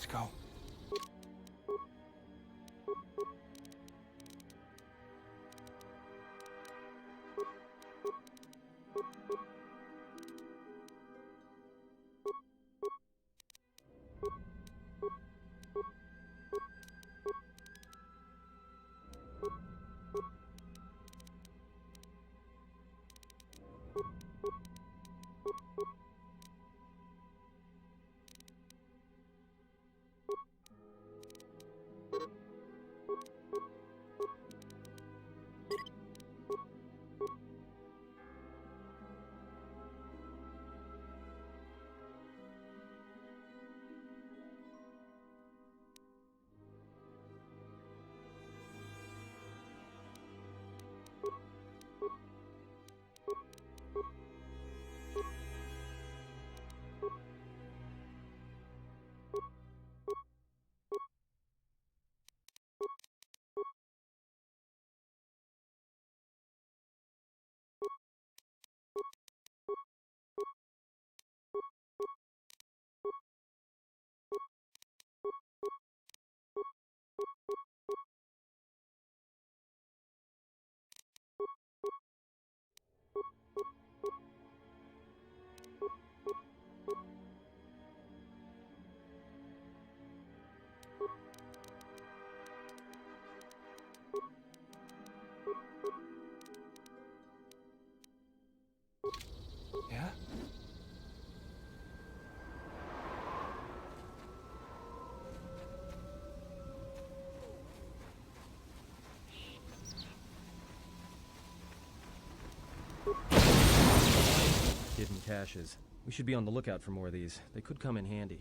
Let's go. Yeah? Hidden caches. We should be on the lookout for more of these. They could come in handy.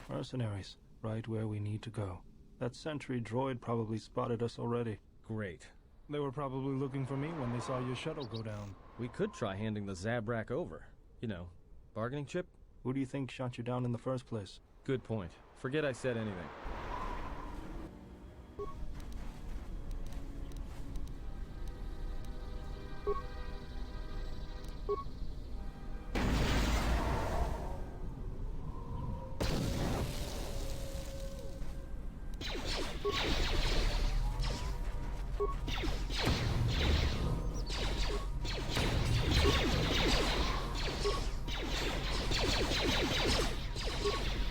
Mercenaries, right where we need to go. That sentry droid probably spotted us already. Great. They were probably looking for me when they saw your shuttle go down. We could try handing the Zabrak over. You know, bargaining chip? Who do you think shot you down in the first place? Good point. Forget I said anything.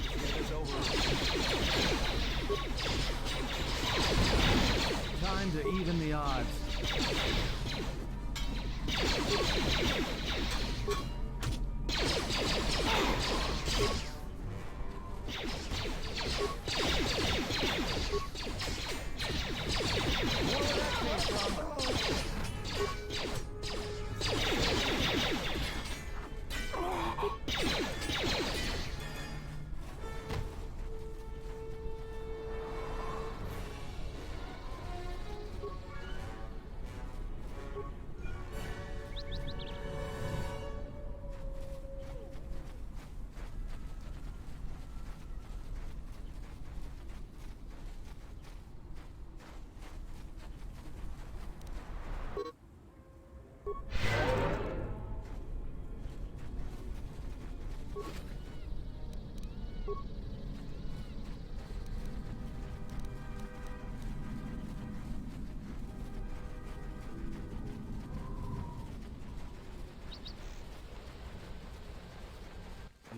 Get this over with.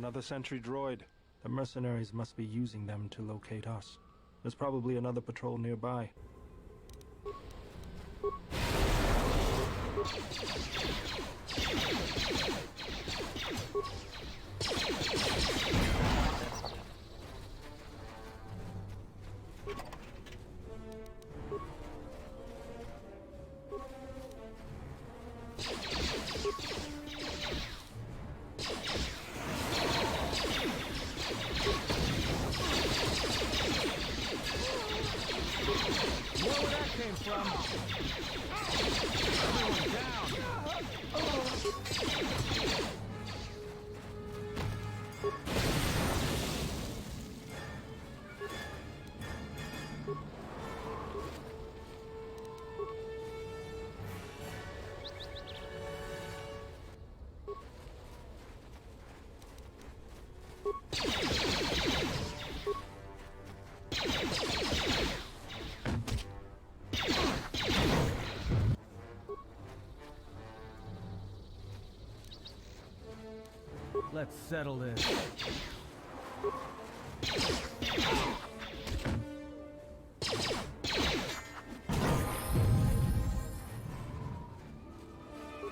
Another sentry droid. The mercenaries must be using them to locate us. There's probably another patrol nearby. Where that came from? Everyone down! Let's settle this.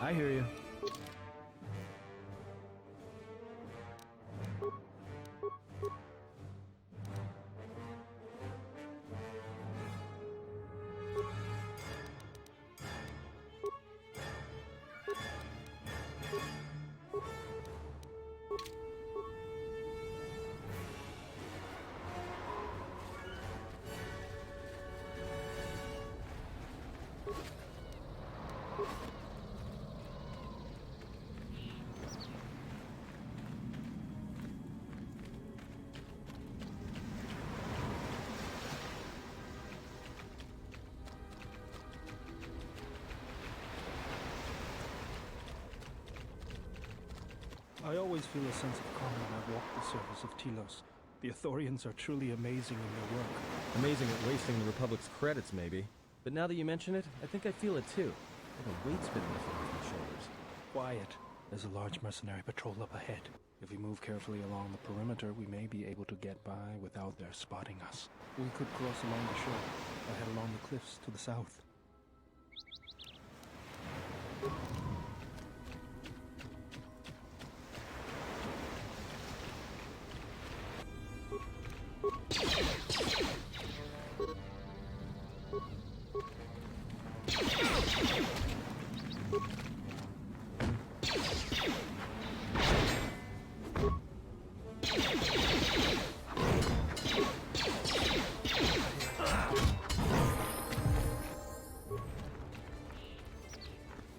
I hear you. I always feel a sense of calm when I walk the surface of Telos. The Ithorians are truly amazing in their work. Amazing at wasting the Republic's credits, maybe. But now that you mention it, I think I feel it too. Like a weight's been lifted off my shoulders. Quiet. There's a large mercenary patrol up ahead. If we move carefully along the perimeter, we may be able to get by without their spotting us. We could cross along the shore, or head along the cliffs to the south.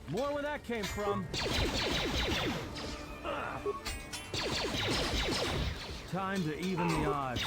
More where that came from. Time to even the odds.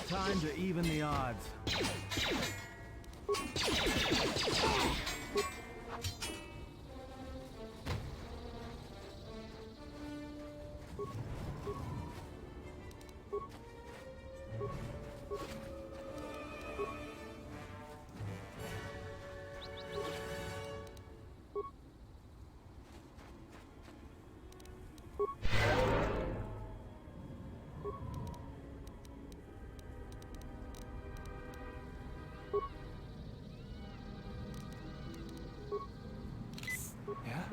Time to even the odds. Yeah?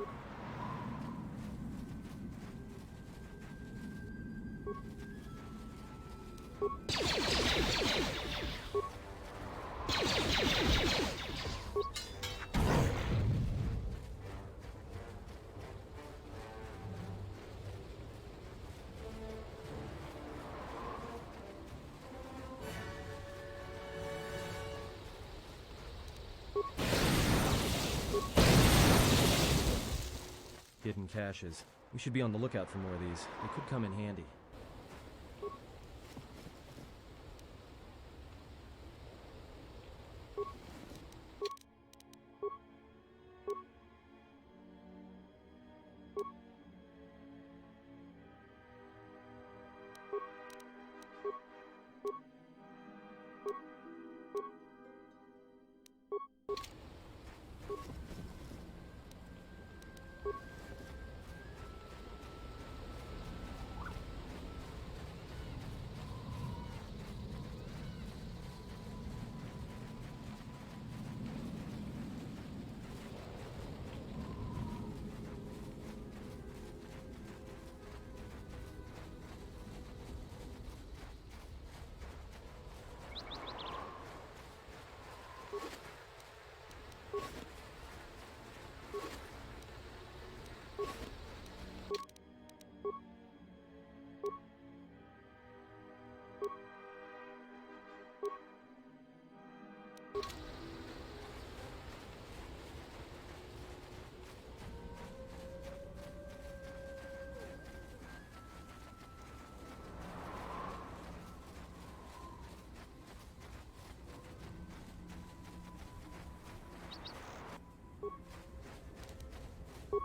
Hidden caches. We should be on the lookout for more of these. They could come in handy.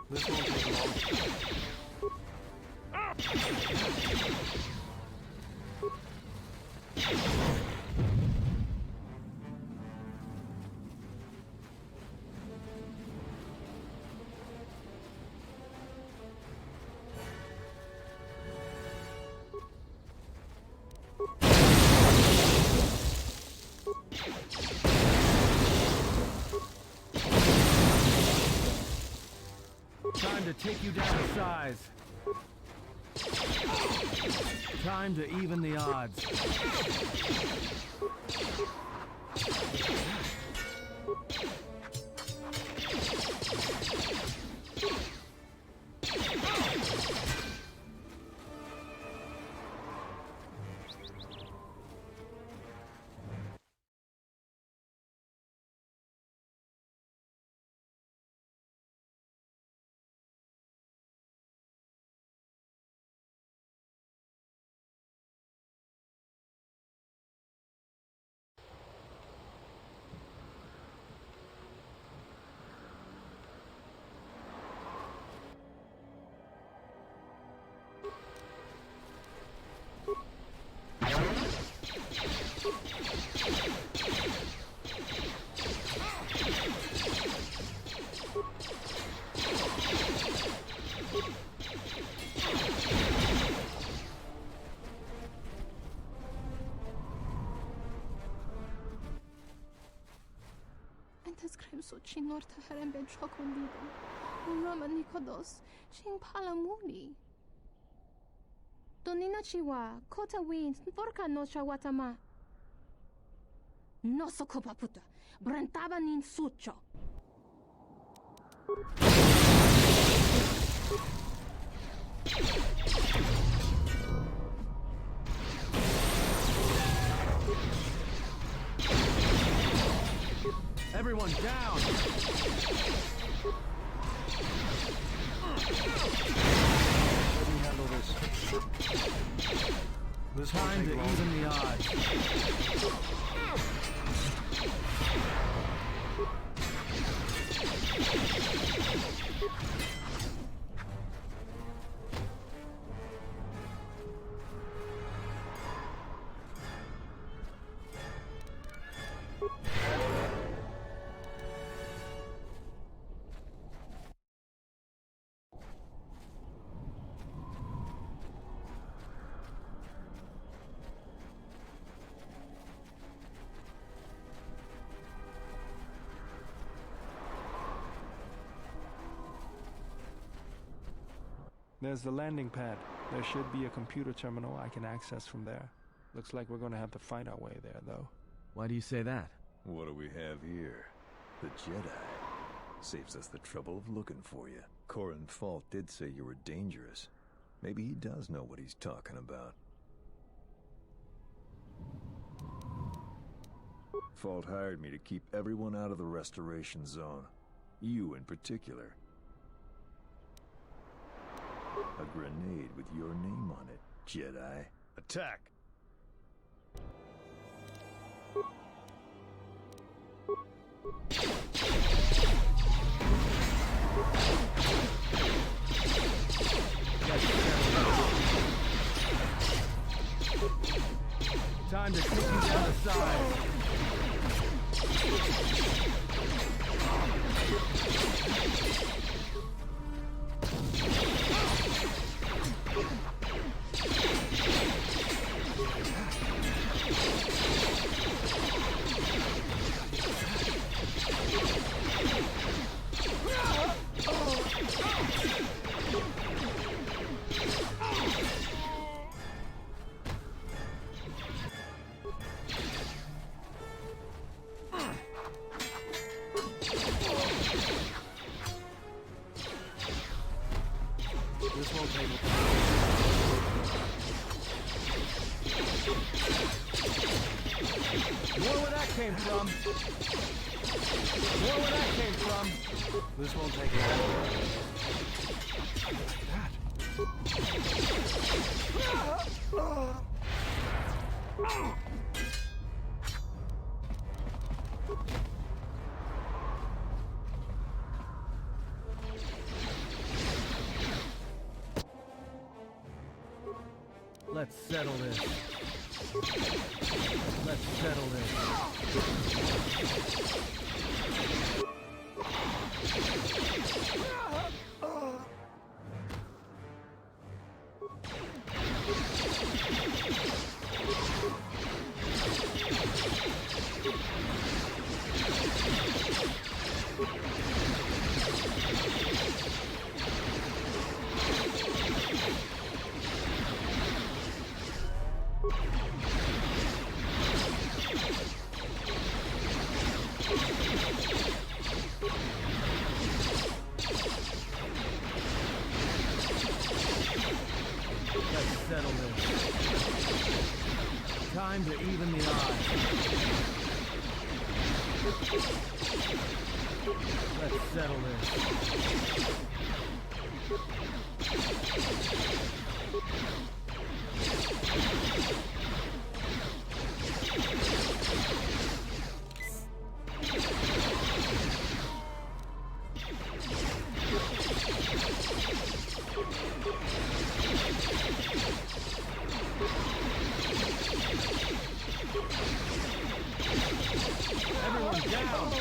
This won't take long. Time to take you down to size. Time to even the odds. Soci norta herembe chocolida. Roma Nikodos, ching palamuli. Donina chiwa, kota wins, porca no chawatama. No so copa puta, brantaba nin sucho. It's time to even the odds. There's the landing pad. There should be a computer terminal I can access from there. Looks like we're gonna have to fight our way there, though. Why do you say that? What do we have here? The Jedi. Saves us the trouble of looking for you. Corin Fault did say you were dangerous. Maybe he does know what he's talking about. Fault hired me to keep everyone out of the restoration zone. You in particular. A grenade with your name on it, Jedi. Attack! Time to kick you down the side. This won't take long. More where that came from. More where that came from. This won't take long. Let's settle this. Let's settle this. Let's settle this. Time to even the odds. Let's settle this. Everyone down!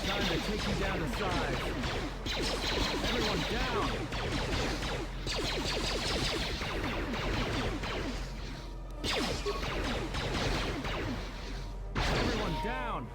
Time to take you down to size. Everyone down! down!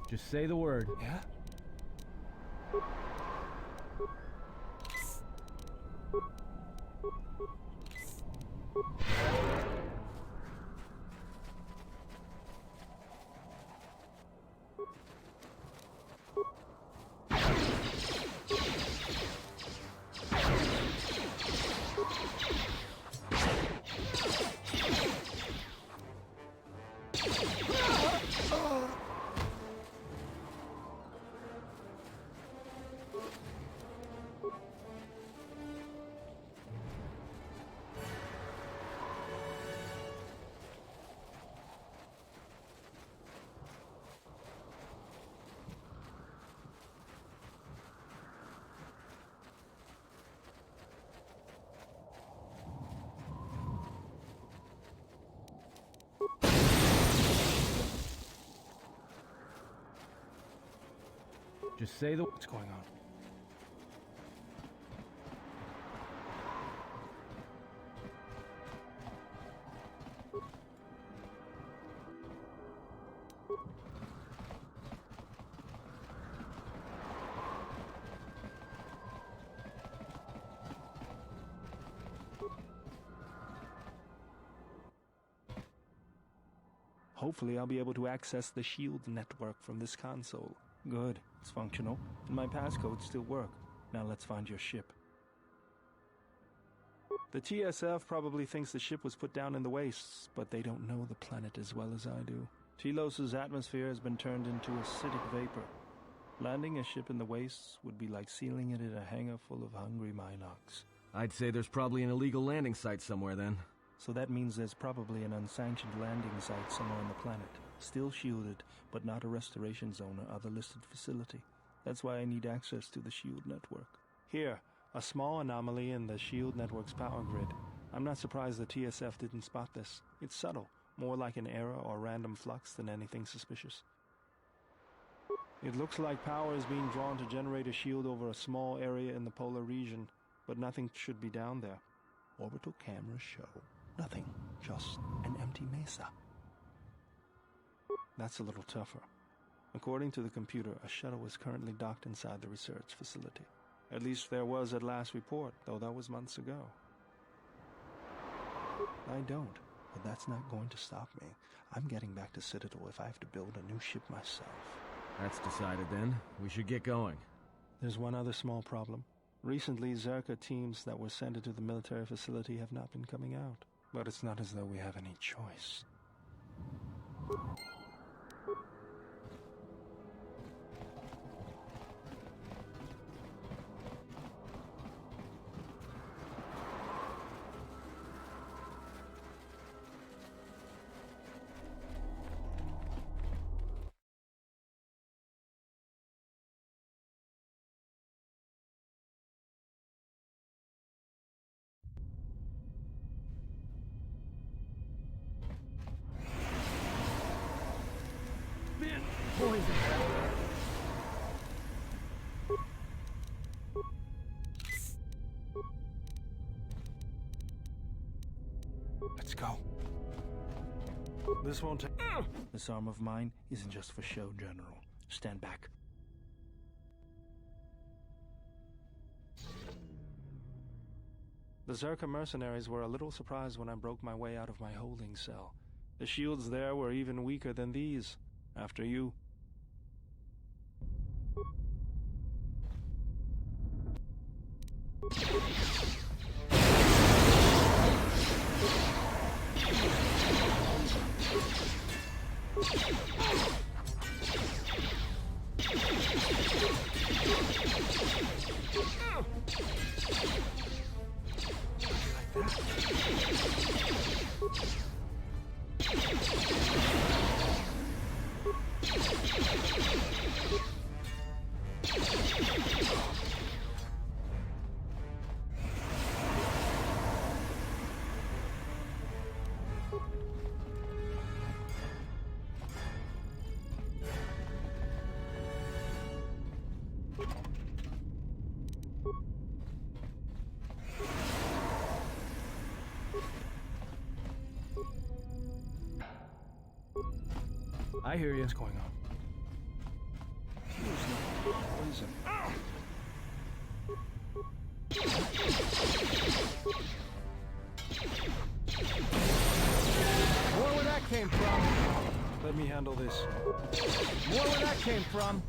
Just say the word. Yeah? Just say the... What's going on? Hopefully I'll be able to access the shield network from this console. Good, it's functional, and my passcodes still work. Now let's find your ship. The TSF probably thinks the ship was put down in the wastes, but they don't know the planet as well as I do. Telos' atmosphere has been turned into acidic vapor. Landing a ship in the wastes would be like sealing it in a hangar full of hungry Minocs. I'd say there's probably an illegal landing site somewhere then. So that means there's probably an unsanctioned landing site somewhere on the planet. Still shielded, but not a restoration zone or other listed facility. That's why I need access to the shield network. Here, a small anomaly in the shield network's power grid. I'm not surprised the TSF didn't spot this. It's subtle, more like an error or random flux than anything suspicious. It looks like power is being drawn to generate a shield over a small area in the polar region, but nothing should be down there. Orbital cameras show nothing, just an empty mesa. That's a little tougher. According to the computer, a shuttle is currently docked inside the research facility. At least there was at last report, though that was months ago. I don't, but that's not going to stop me. I'm getting back to Citadel if I have to build a new ship myself. That's decided then. We should get going. There's one other small problem. Recently, Zerka teams that were sent into the military facility have not been coming out. But it's not as though we have any choice. Poison! Let's go. This won't take... This arm of mine isn't just for show, General. Stand back. The Zerka mercenaries were a little surprised when I broke my way out of my holding cell. The shields there were even weaker than these. After you. I hear you. What's going on? There's no poison. More where that came from. Let me handle this. More where that came from.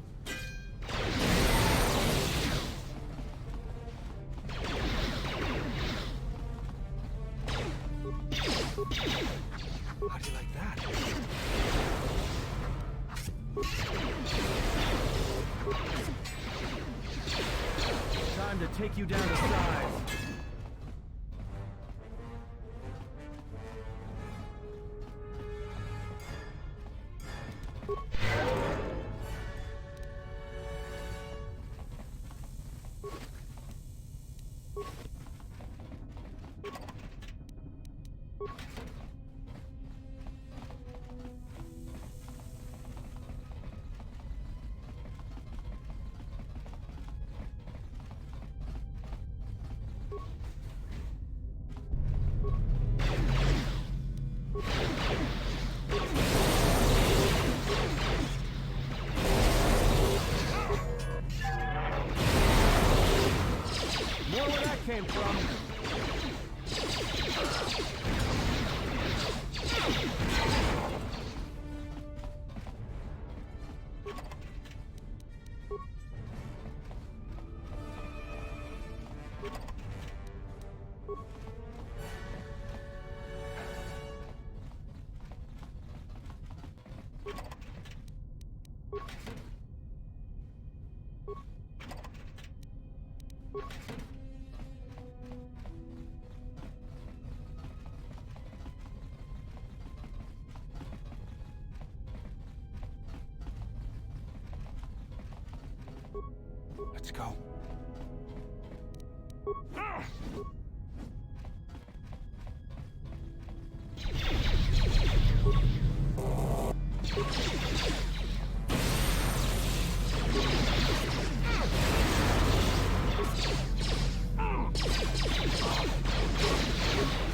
How do you like that? Time to take you down to size. More where that came from. Let's go.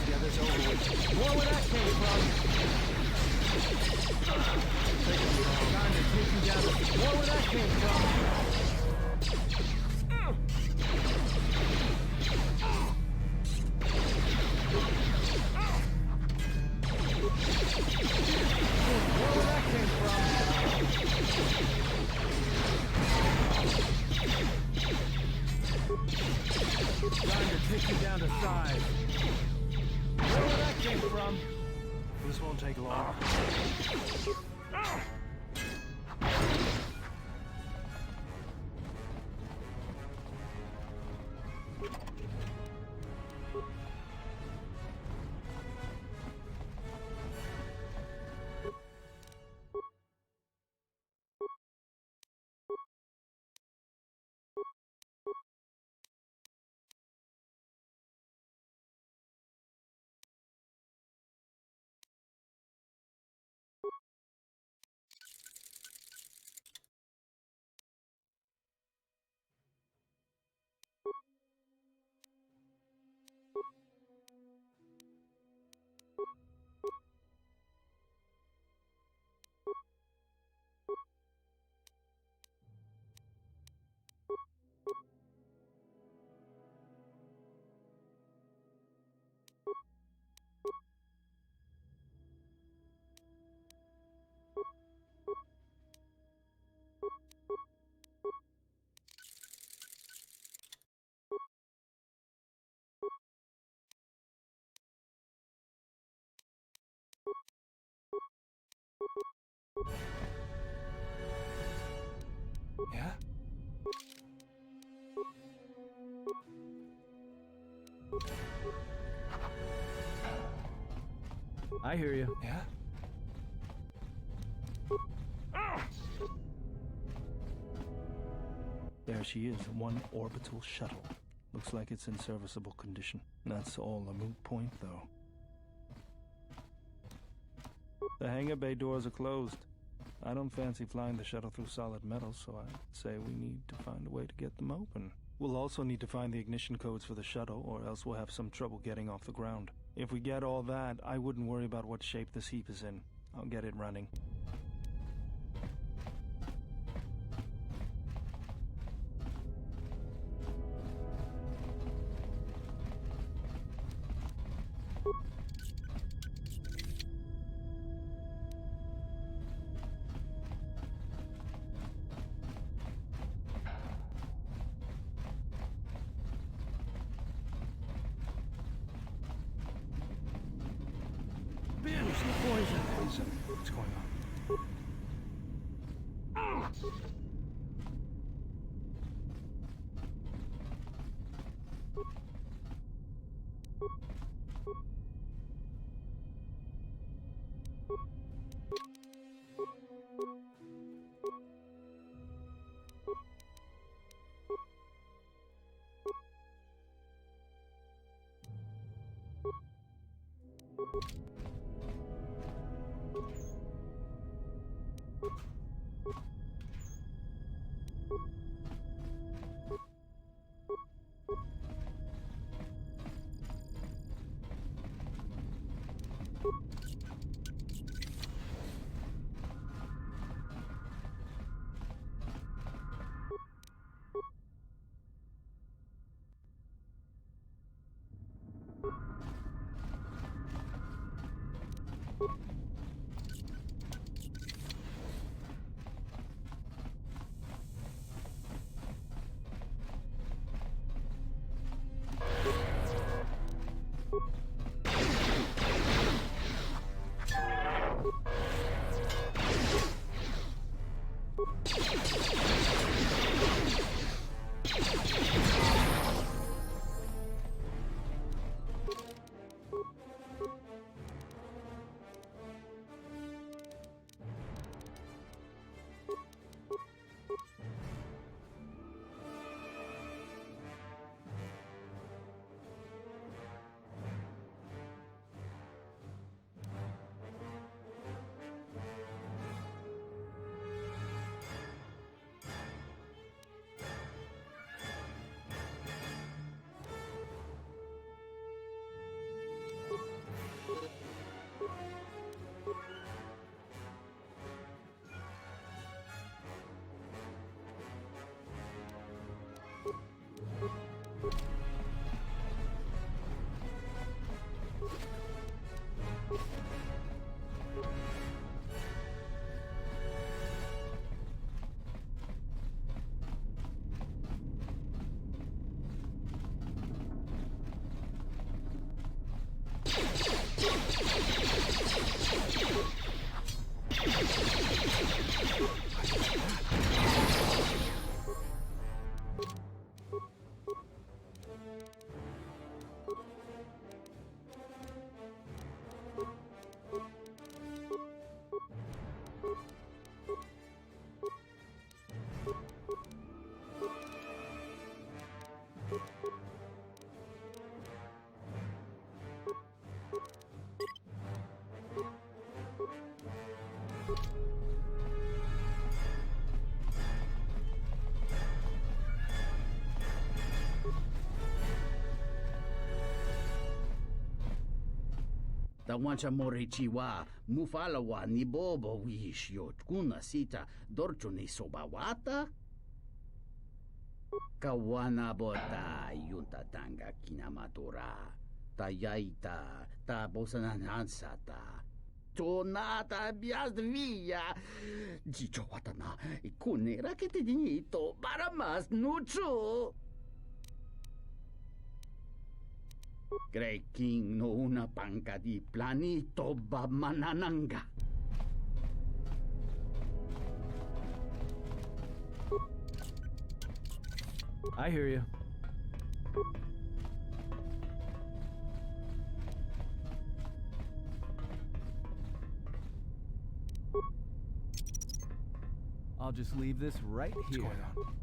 Yeah, this over with. More where that came from. Time to take you down to... More where that came from. Trying to take you down to size. Where that came from? This won't take long. Yeah? I hear you. Yeah? There she is, one orbital shuttle. Looks like it's in serviceable condition. That's all a moot point, though. The hangar bay doors are closed. I don't fancy flying the shuttle through solid metal, so I'd say we need to find a way to get them open. We'll also need to find the ignition codes for the shuttle, or else we'll have some trouble getting off the ground. If we get all that, I wouldn't worry about what shape this heap is in. I'll get it running. in! Poison! Poison. What's going on? Tawancha morichiwa mufalawa ni bobo wishyo kuna sita dorcho ni sobawata kawana bota yunta tanga kinamatora tayaita ta bosananansata tonata biasvia jicho watana kunera que te dinito para más nucho. Creking no una panca di planito bamanananga. I hear you. I'll just leave this right What's here. going on?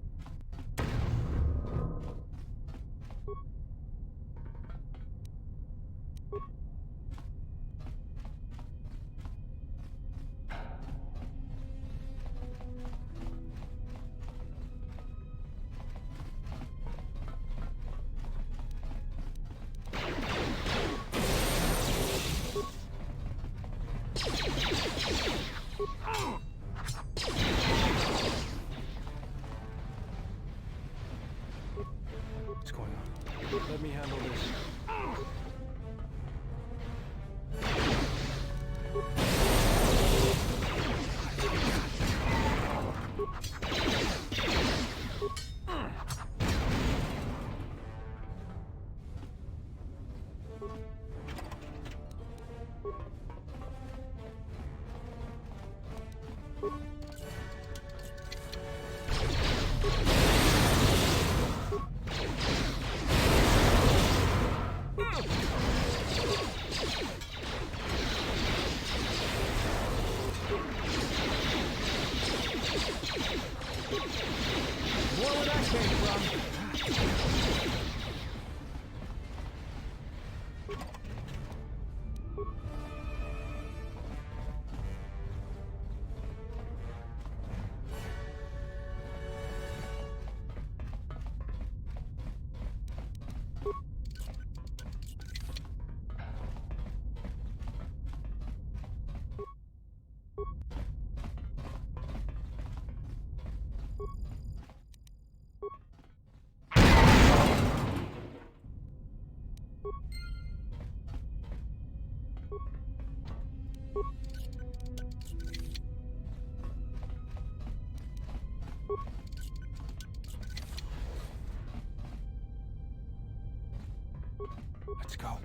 Let's go.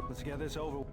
Let's get this over.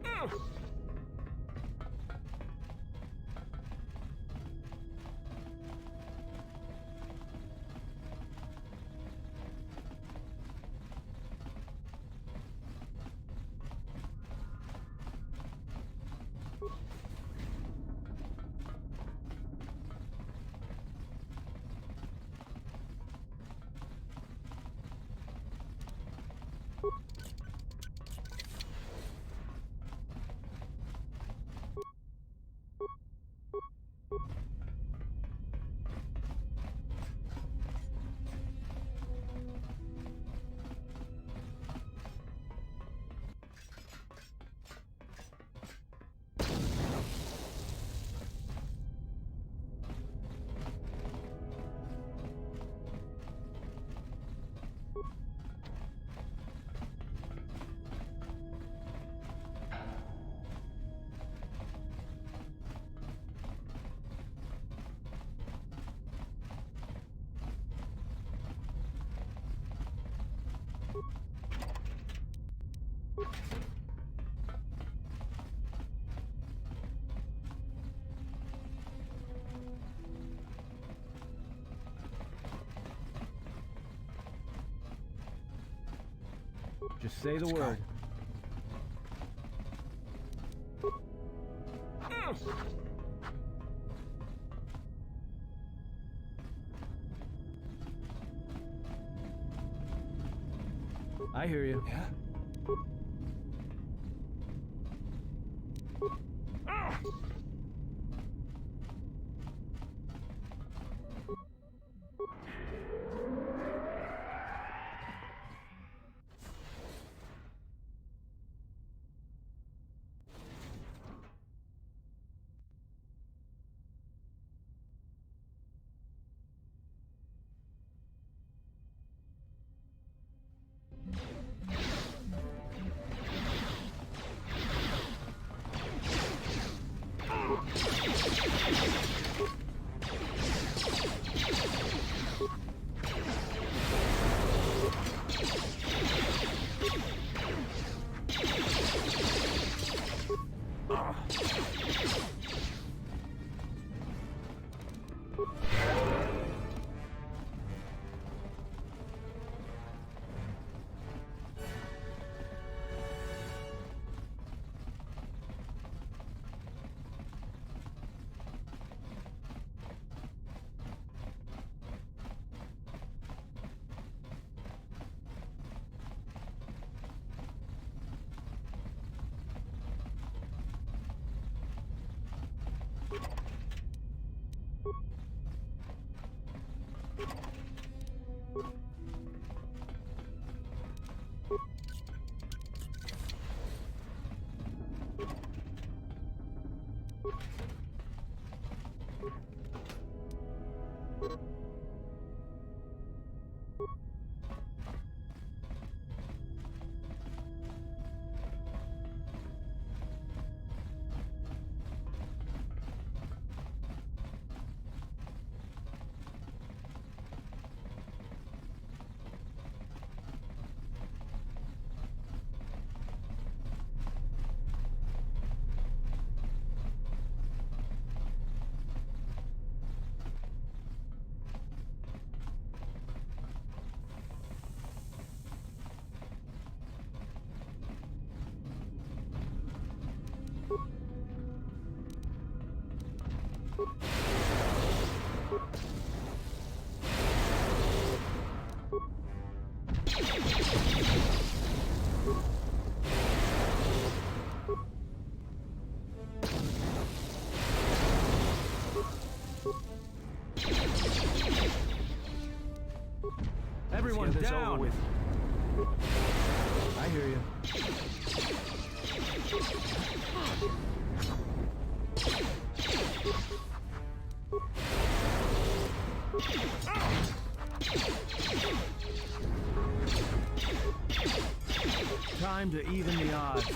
Just say the Let's go. word. I hear you. Yeah? Everyone Let's get this down. over with. I hear you. Time to even the odds.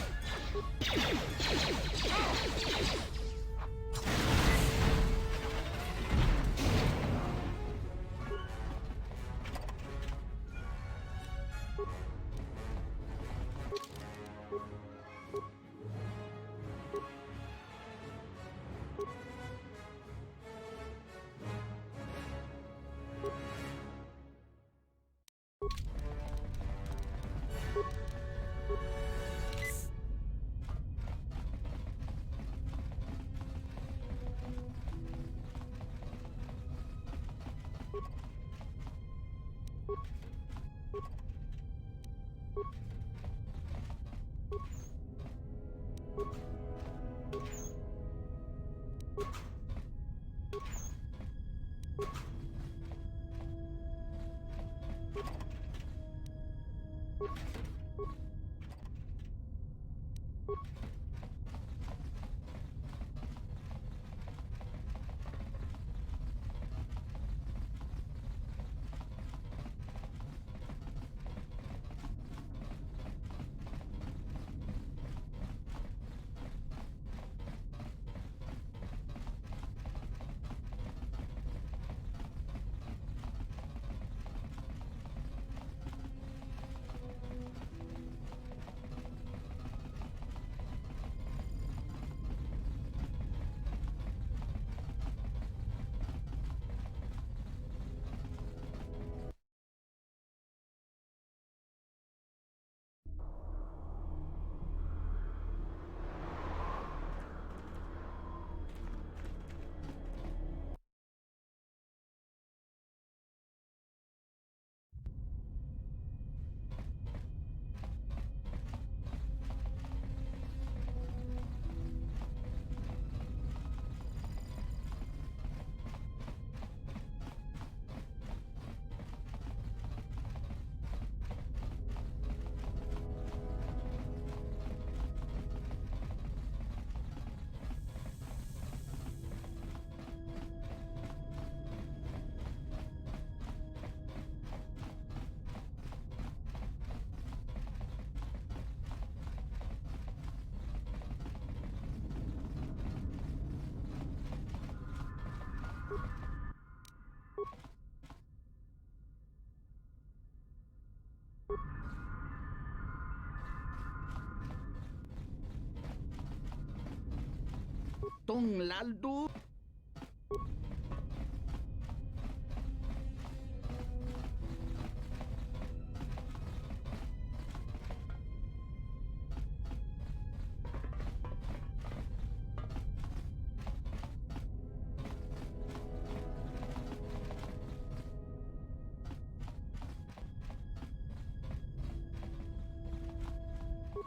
Tong laldo.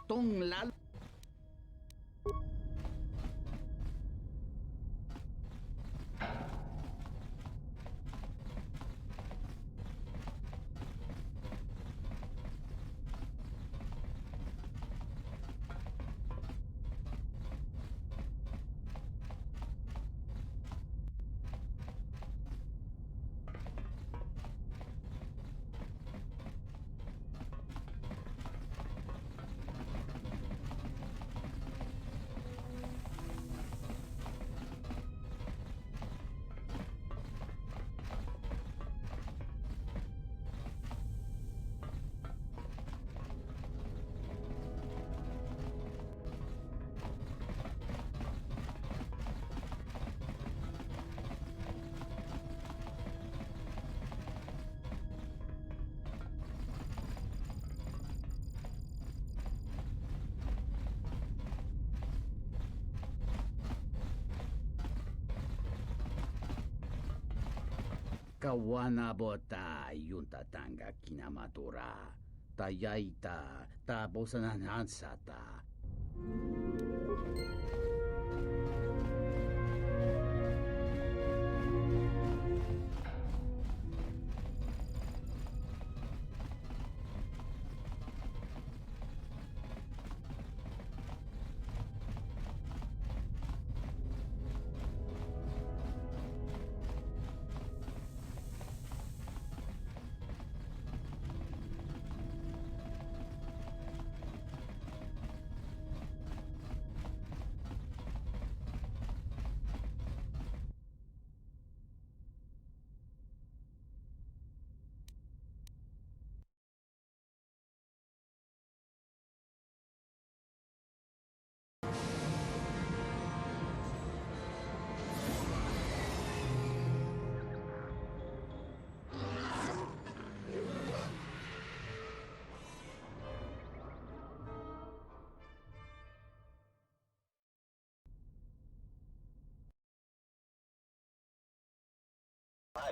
Tong lal. Kawana bota yung tatanga kinamatura. Tayaita tabosananansata.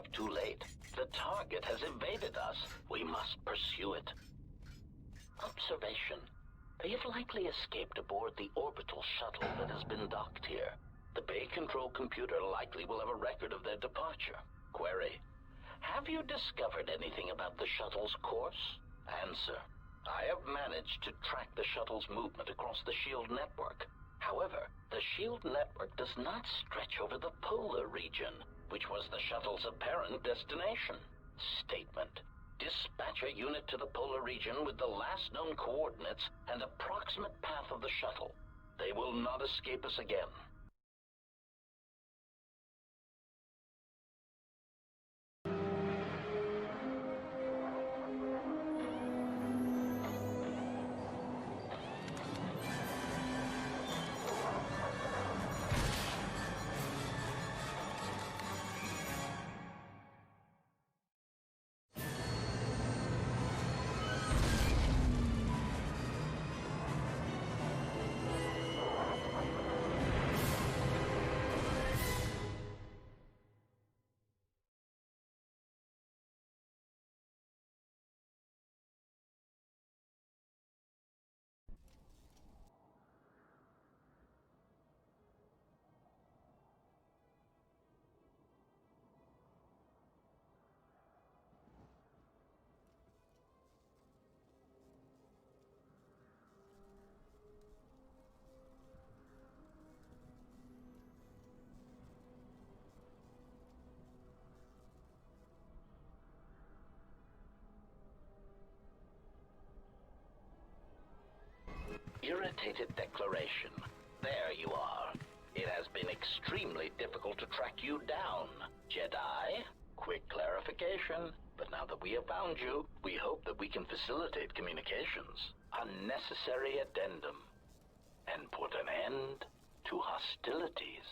arrived too late. The target has evaded us. We must pursue it. Observation. They have likely escaped aboard the orbital shuttle that has been docked here. The bay control computer likely will have a record of their departure. Query. Have you discovered anything about the shuttle's course? Answer. I have managed to track the shuttle's movement across the SHIELD network. However, the SHIELD network does not stretch over the polar region, which was the shuttle's apparent destination. Statement. Dispatch a unit to the polar region with the last known coordinates and approximate path of the shuttle. They will not escape us again. Irritated declaration. There you are. It has been extremely difficult to track you down, Jedi. Quick clarification, but now that we have found you, we hope that we can facilitate communications. Unnecessary addendum. And put an end to hostilities.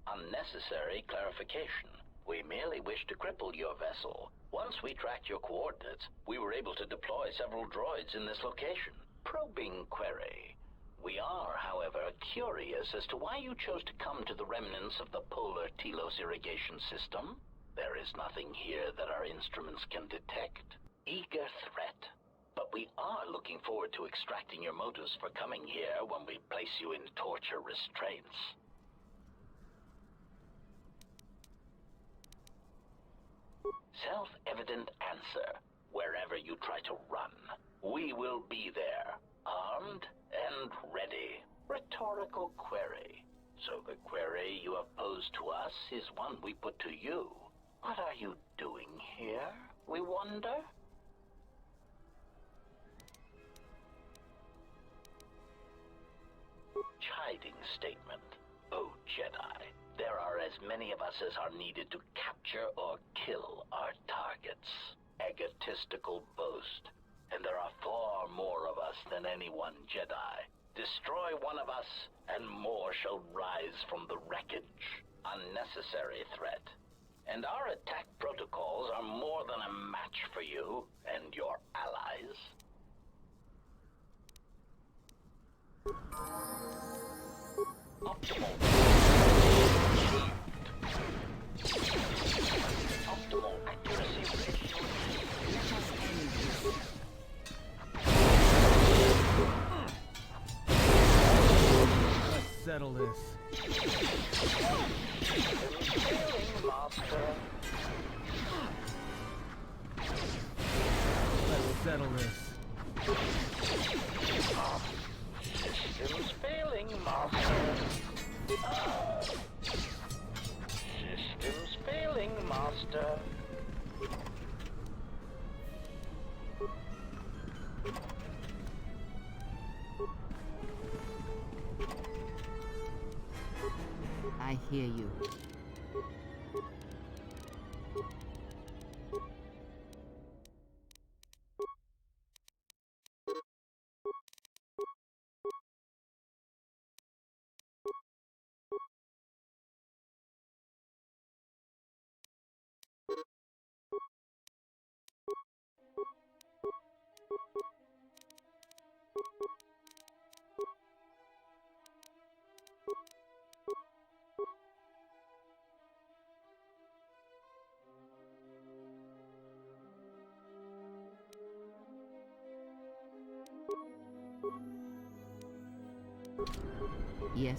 Unnecessary clarification. We merely wish to cripple your vessel. Once we tracked your coordinates, we were able to deploy several droids in this location. Probing query. We are, however, curious as to why you chose to come to the remnants of the polar Telos irrigation system. There is nothing here that our instruments can detect. Eager threat. But we are looking forward to extracting your motives for coming here when we place you in torture restraints. Self-evident answer. Wherever you try to run, we will be there, armed and ready. Rhetorical query. So the query you have posed to us is one we put to you. What are you doing here, we wonder? Chiding statement. Oh, Jedi. There are as many of us as are needed to capture or kill our targets. Egotistical boast. And there are far more of us than any one Jedi. Destroy one of us, and more shall rise from the wreckage. Unnecessary threat. And our attack protocols are more than a match for you and your allies. Optimal. Optimal accuracy ratio. Let us end this. Let's settle this. Failing, Master. Let's settle this. Systems failing, Master. Systems failing, Master. I hear you. Yes?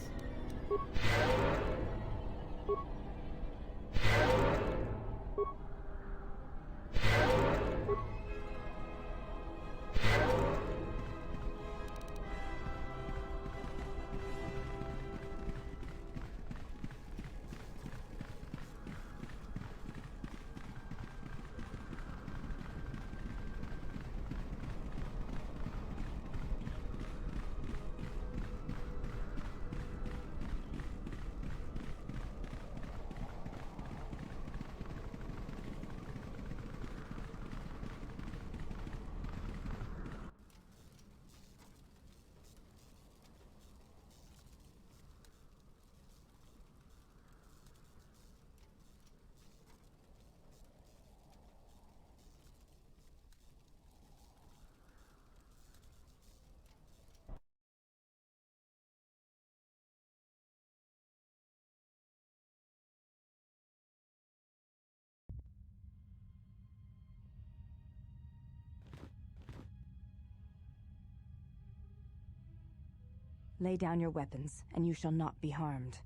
Lay down your weapons, and you shall not be harmed.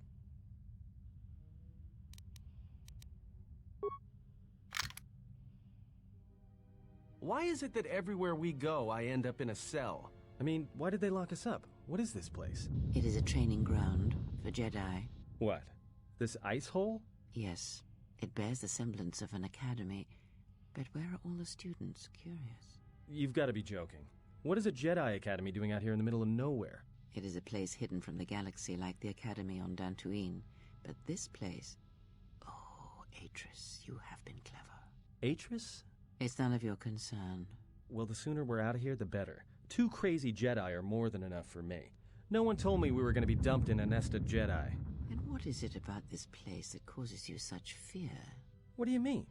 Why is it that everywhere we go, I end up in a cell? I mean, why did they lock us up? What is this place? It is a training ground for Jedi. What? This ice hole? Yes, it bears the semblance of an academy. But where are all the students? Curious. You've got to be joking. What is a Jedi Academy doing out here in the middle of nowhere? It is a place hidden from the galaxy like the academy on Dantooine. But this place... Oh, Atris, you have been clever. Atris? It's none of your concern. Well, the sooner we're out of here, the better. 2 crazy Jedi are more than enough for me. No one told me we were going to be dumped in a nest of Jedi. And what is it about this place that causes you such fear? What do you mean?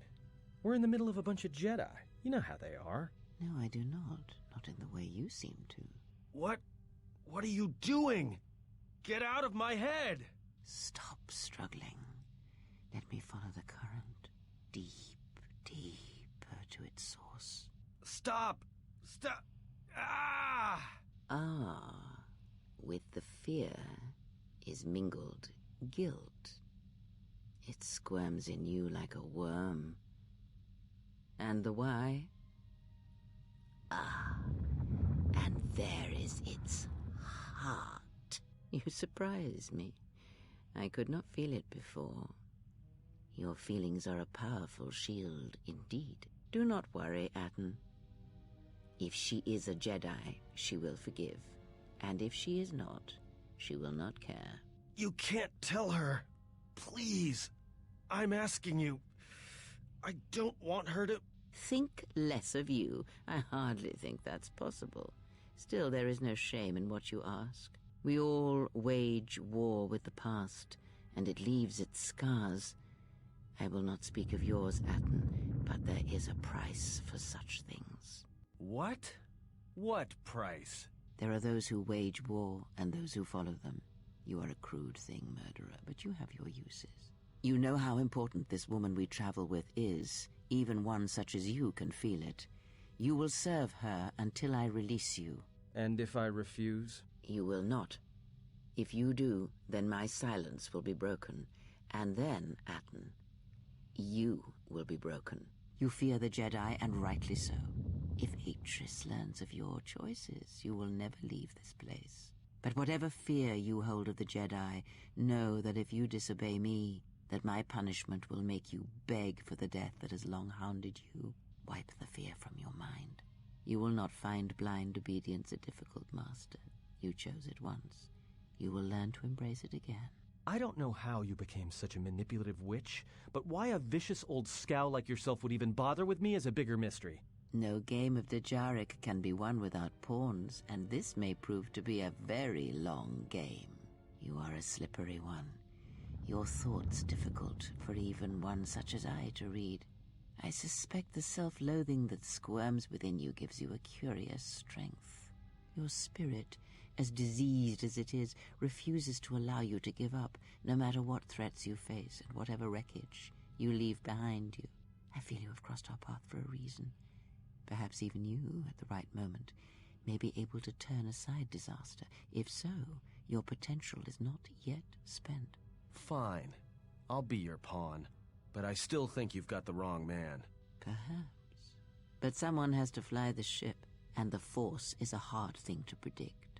We're in the middle of a bunch of Jedi. You know how they are. No, I do not. Not in the way you seem to. What are you doing? Get out of my head! Stop struggling. Let me follow the current. Deeper to its source. Stop! Stop! Ah! Ah, with the fear is mingled guilt. It squirms in you like a worm. And the why? Ah, and there is its heart. You surprise me. I could not feel it before. Your feelings are a powerful shield indeed. Do not worry, Atten. If she is a Jedi, she will forgive. And if she is not, she will not care. You can't tell her. Please. I'm asking you. I don't want her to... Think less of you. I hardly think that's possible. Still, there is no shame in what you ask. We all wage war with the past, and it leaves its scars. I will not speak of yours, Atten, but there is a price for such things. What? What price? There are those who wage war and those who follow them. You are a crude thing, murderer, but you have your uses. You know how important this woman we travel with is. Even one such as you can feel it. You will serve her until I release you. And if I refuse? You will not. If you do, then my silence will be broken. And then, Atten, you will be broken. You fear the Jedi, and rightly so. If Atris learns of your choices, you will never leave this place. But whatever fear you hold of the Jedi, know that if you disobey me, that my punishment will make you beg for the death that has long hounded you. Wipe the fear from your mind. You will not find blind obedience a difficult master. You chose it once. You will learn to embrace it again. I don't know how you became such a manipulative witch, but why a vicious old scowl like yourself would even bother with me is a bigger mystery. No game of Dejaric can be won without pawns, and this may prove to be a very long game. You are a slippery one. Your thoughts difficult for even one such as I to read. I suspect the self-loathing that squirms within you gives you a curious strength. Your spirit, as diseased as it is, refuses to allow you to give up, no matter what threats you face and whatever wreckage you leave behind you. I feel you have crossed our path for a reason. Perhaps even you, at the right moment, may be able to turn aside disaster. If so, Your potential is not yet spent. Fine. I'll be your pawn. But I still think you've got the wrong man. Perhaps. But someone has to fly the ship, and the Force is a hard thing to predict.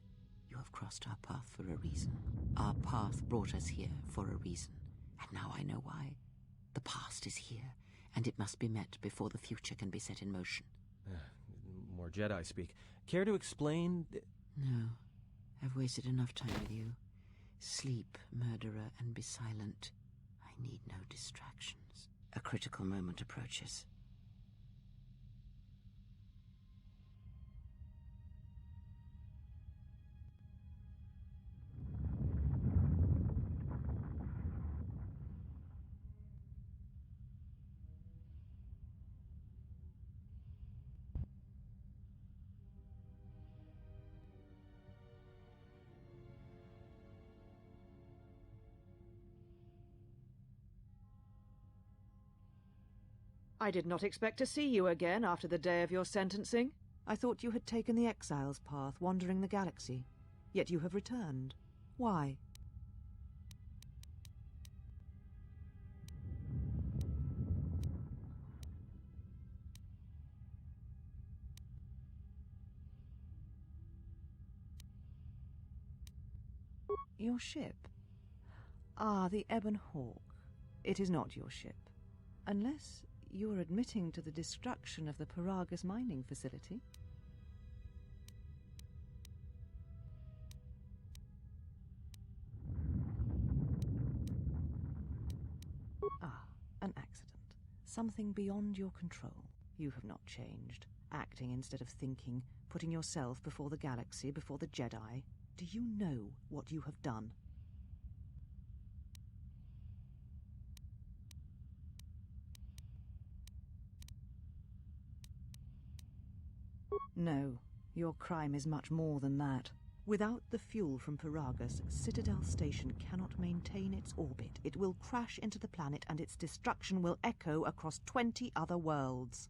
You have crossed our path for a reason. Our path brought us here for a reason. And now I know why. The past is here, and it must be met before the future can be set in motion. More Jedi speak. Care to explain? No. I've wasted enough time with you. Sleep, murderer, and be silent. I need no distractions. A critical moment approaches. I did not expect to see you again after the day of your sentencing. I thought you had taken the exile's path, wandering the galaxy. Yet you have returned. Why? Your ship? Ah, the Ebon Hawk. It is not your ship. Unless you are admitting to the destruction of the Paragus mining facility. Ah, an accident. Something beyond your control. You have not changed. Acting instead of thinking, putting yourself before the galaxy, before the Jedi. Do you know what you have done? No, your crime is much more than that. Without the fuel from Paragus, Citadel Station cannot maintain its orbit. It will crash into the planet and its destruction will echo across 20 other worlds.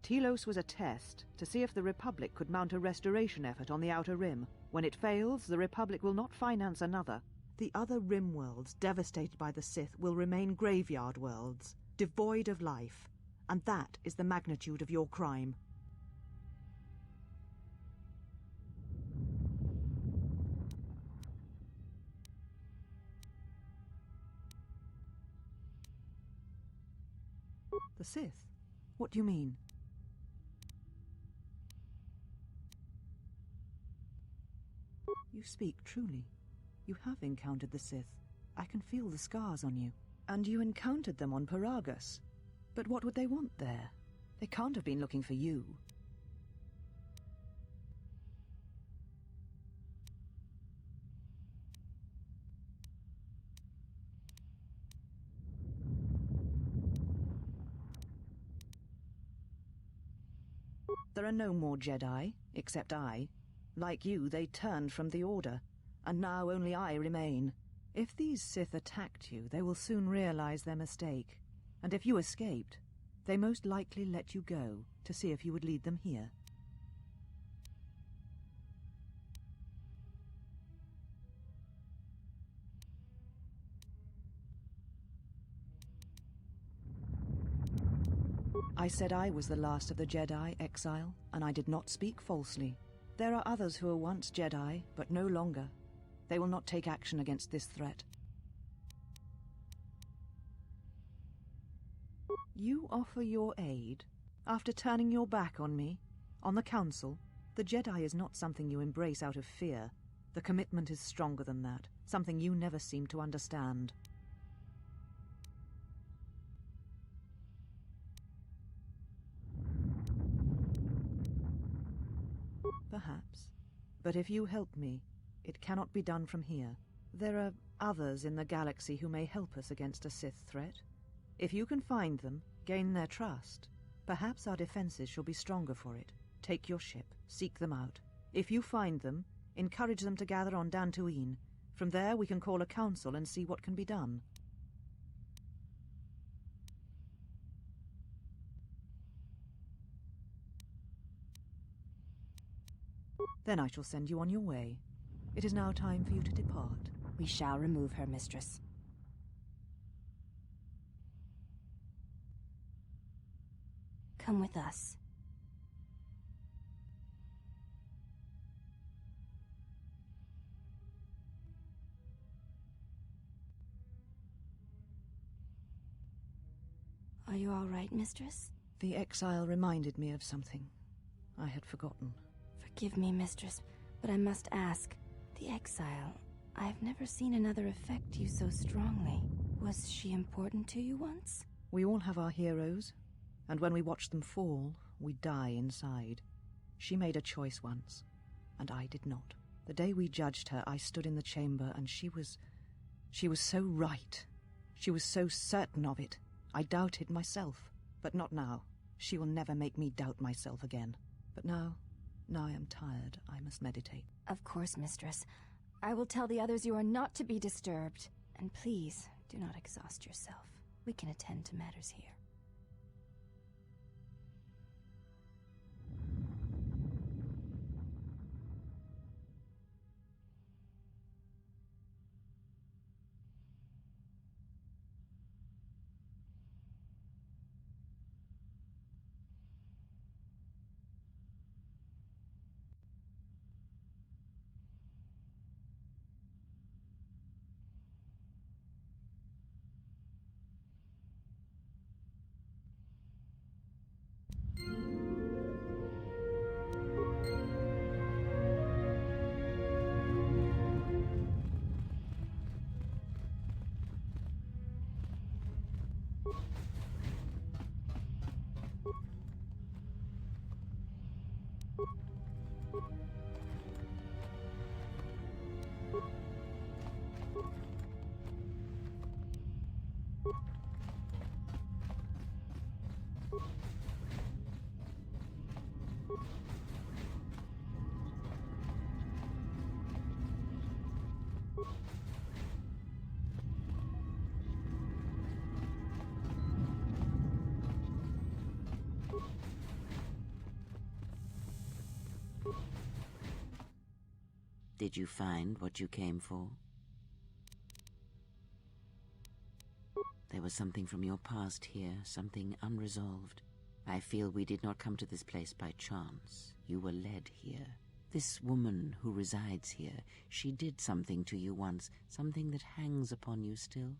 Telos was a test to see if the Republic could mount a restoration effort on the Outer Rim. When it fails, the Republic will not finance another. The other Rim worlds, devastated by the Sith, will remain graveyard worlds, devoid of life. And that is the magnitude of your crime. The Sith? What do you mean? You speak truly. You have encountered the Sith. I can feel the scars on you. And you encountered them on Paragus. But what would they want there? They can't have been looking for you. There are no more Jedi, except I. Like you, they turned from the Order, and now only I remain. If these Sith attacked you, they will soon realize their mistake. And if you escaped, they most likely let you go to see if you would lead them here. I said I was the last of the Jedi, Exile, and I did not speak falsely. There are others who were once Jedi, but no longer. They will not take action against this threat. You offer your aid after turning your back on me, on the Council? The Jedi is not something you embrace out of fear. The commitment is stronger than that, something you never seem to understand. Perhaps. But if you help me, it cannot be done from here. There are others in the galaxy who may help us against a Sith threat. If you can find them, gain their trust, perhaps our defenses shall be stronger for it. Take your ship, seek them out. If you find them, encourage them to gather on Dantooine. From there we can call a council and see what can be done. Then I shall send you on your way. It is now time for you to depart. We shall remove her, mistress. Come with us. Are you all right, mistress? The exile reminded me of something I had forgotten. Forgive me, mistress, but I must ask. The exile, I've never seen another affect you so strongly. Was she important to you once? We all have our heroes, and when we watch them fall, we die inside. She made a choice once, and I did not. The day we judged her, I stood in the chamber, and she was so right. She was so certain of it. I doubted myself, but not now. She will never make me doubt myself again. But now I am tired. I must meditate. Of course, mistress. I will tell the others you are not to be disturbed. And please, do not exhaust yourself. We can attend to matters here. Did you find what you came for? There was something from your past here, something unresolved. I feel we did not come to this place by chance. You were led here. This woman who resides here, she did something to you once, something that hangs upon you still.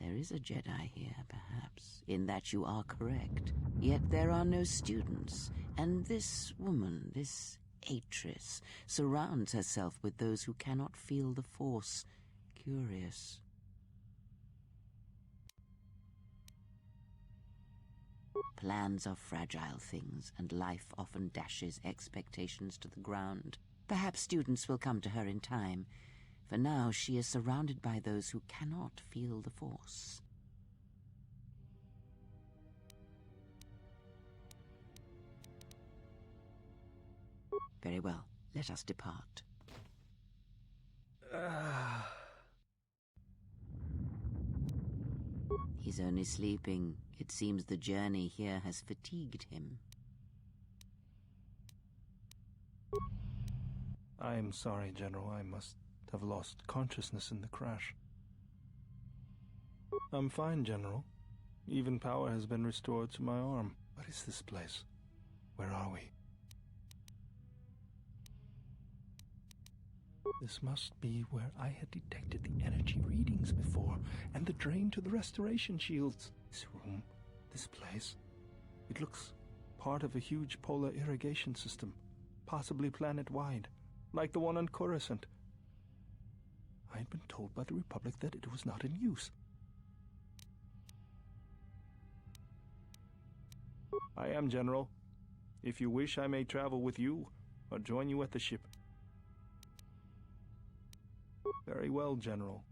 There is a Jedi here, perhaps, in that you are correct. Yet there are no students, and this woman, this Atris, surrounds herself with those who cannot feel the Force. Curious. Plans are fragile things, and life often dashes expectations to the ground. Perhaps students will come to her in time. For now, she is surrounded by those who cannot feel the Force. Very well. Let us depart. He's only sleeping. It seems the journey here has fatigued him. I'm sorry, General. I must have lost consciousness in the crash. I'm fine, General. Even power has been restored to my arm. What is this place? Where are we? This must be where I had detected the energy readings before, and the drain to the restoration shields. This room, this place, it looks part of a huge polar irrigation system, possibly planet-wide, like the one on Coruscant. I had been told by the Republic that it was not in use. I am, General. If you wish, I may travel with you, or join you at the ship. Very well, General.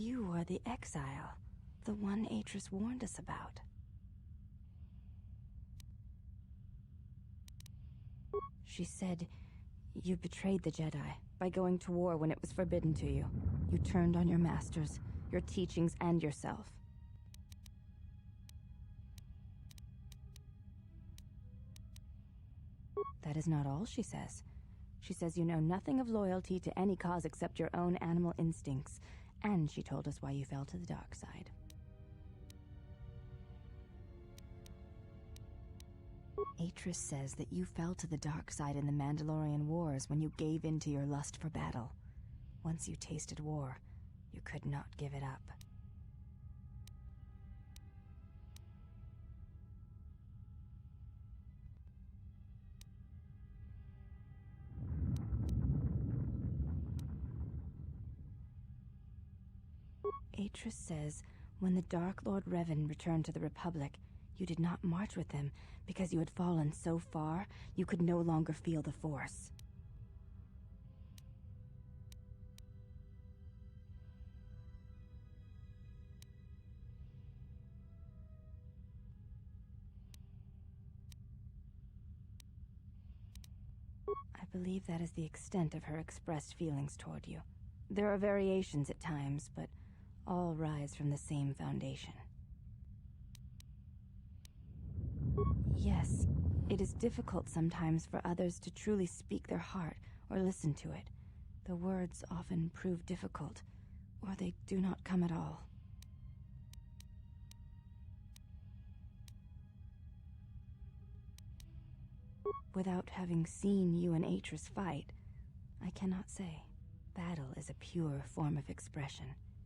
You are the exile, the one Atris warned us about. She said you betrayed the Jedi by going to war when it was forbidden to you. You turned on your masters, your teachings, and yourself. That is not all she says. She says you know nothing of loyalty to any cause except your own animal instincts, and she told us why you fell to the dark side. Atris says that you fell to the dark side in the Mandalorian Wars when you gave in to your lust for battle. Once you tasted war, you could not give it up. Atris says when the Dark Lord Revan returned to the Republic, you did not march with him because you had fallen so far you could no longer feel the Force. I believe that is the extent of her expressed feelings toward you. There are variations at times, but all rise from the same foundation. Yes, it is difficult sometimes for others to truly speak their heart or listen to it. The words often prove difficult, or they do not come at all. Without having seen you and Atris fight, I cannot say. Battle is a pure form of expression.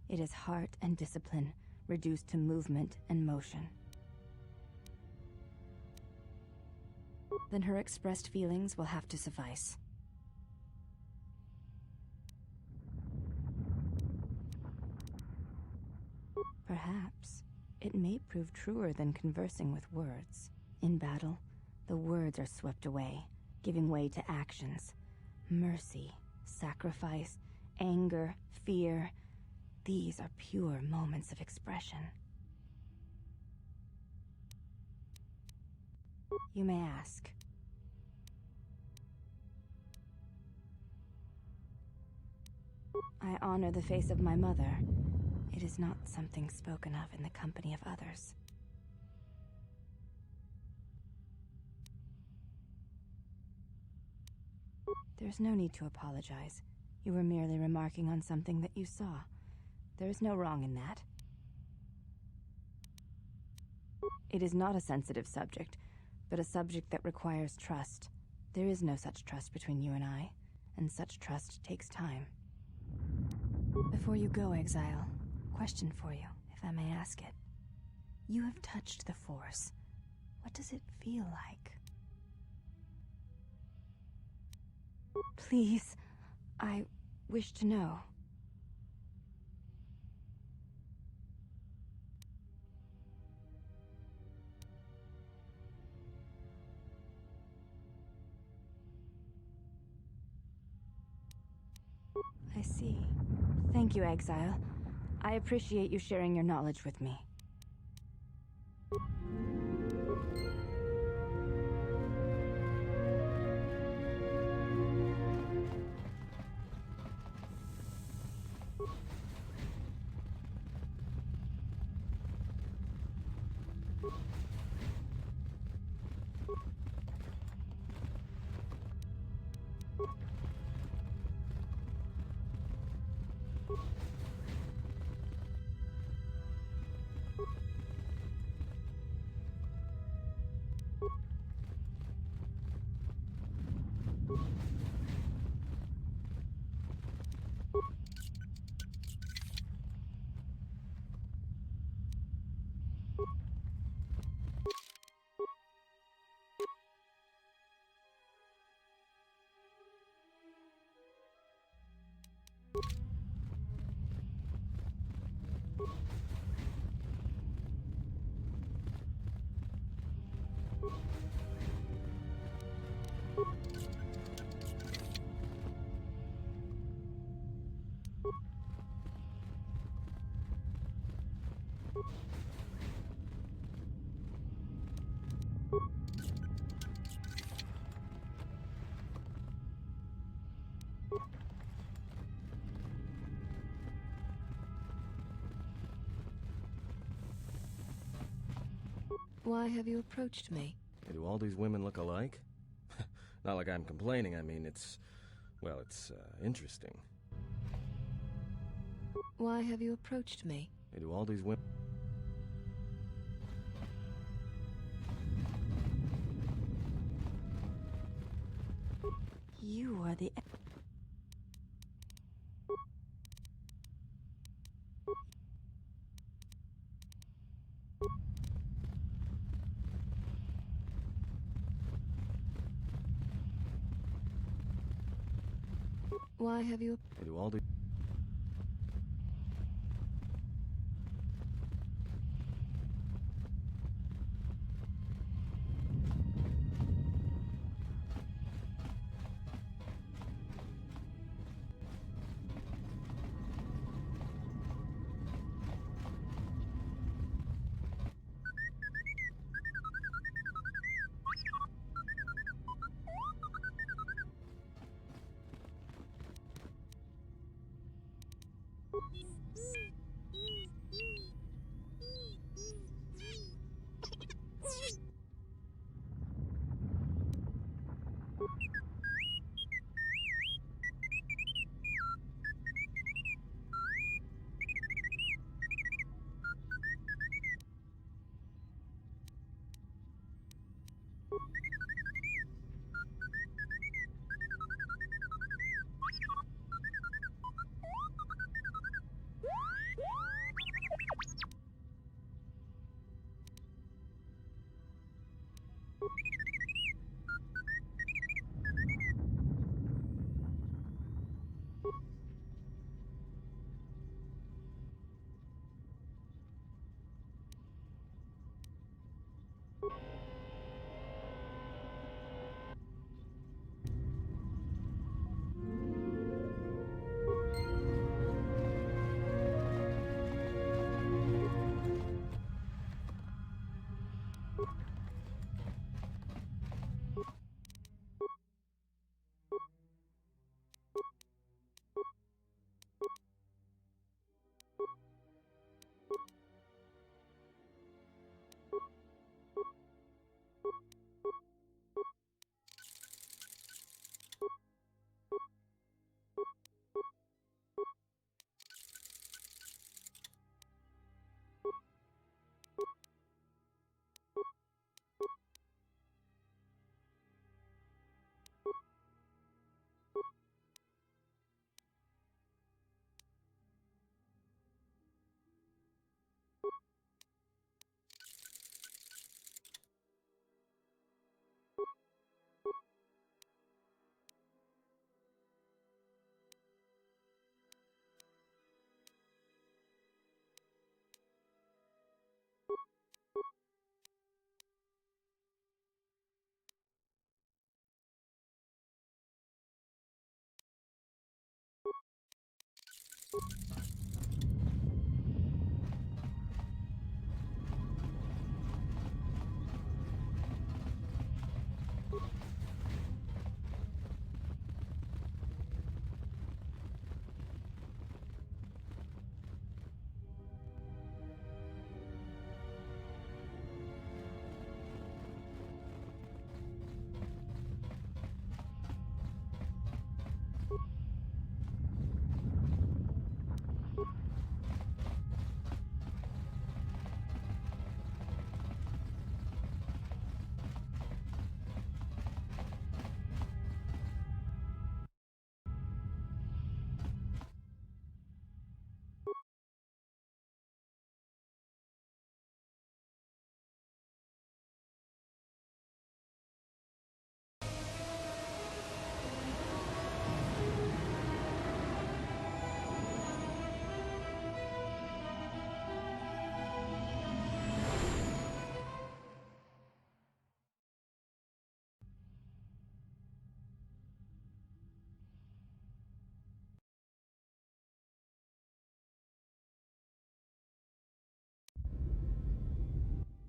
It is heart and discipline, reduced to movement and motion. Then her expressed feelings will have to suffice. Perhaps it may prove truer than conversing with words. In battle, the words are swept away, giving way to actions. Mercy, sacrifice, anger, fear. These are pure moments of expression. You may ask. I honor the face of my mother. It is not something spoken of in the company of others. There's no need to apologize. You were merely remarking on something that you saw. There is no wrong in that. It is not a sensitive subject, but a subject that requires trust. There is no such trust between you and I, and such trust takes time. Before you go, Exile, question for you, if I may ask it. You have touched the Force. What does it feel like? Please, I wish to know. I see. Thank you, Exile. I appreciate you sharing your knowledge with me. Why have you approached me? Hey, do all these women look alike? Not like I'm complaining, I mean, it's interesting. Why have you approached me? Hey, do all these women... You are the... Why have you... Hey, do all these...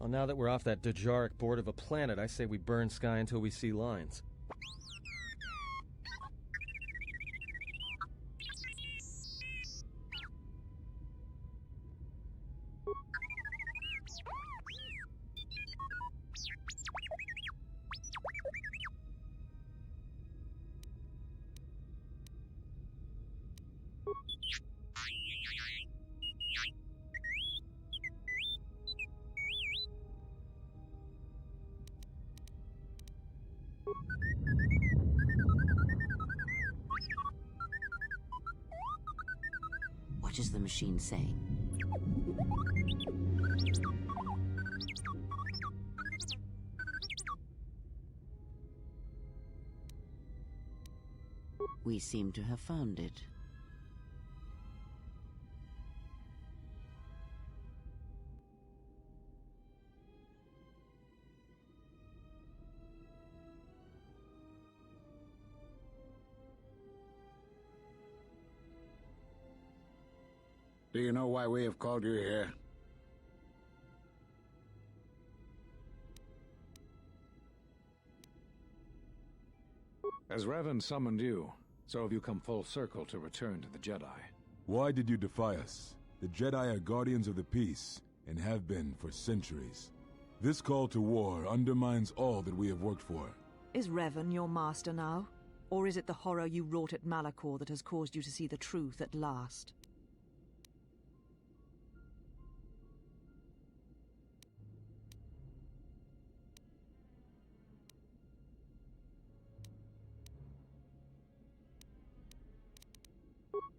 Well, now that we're off that Dejaric board of a planet, I say we burn sky until we see lines. What is the machine saying? We seem to have found it. Do you know why we have called you here? As Revan summoned you, so have you come full circle to return to the Jedi. Why did you defy us? The Jedi are guardians of the peace, and have been for centuries. This call to war undermines all that we have worked for. Is Revan your master now? Or is it the horror you wrought at Malachor that has caused you to see the truth at last?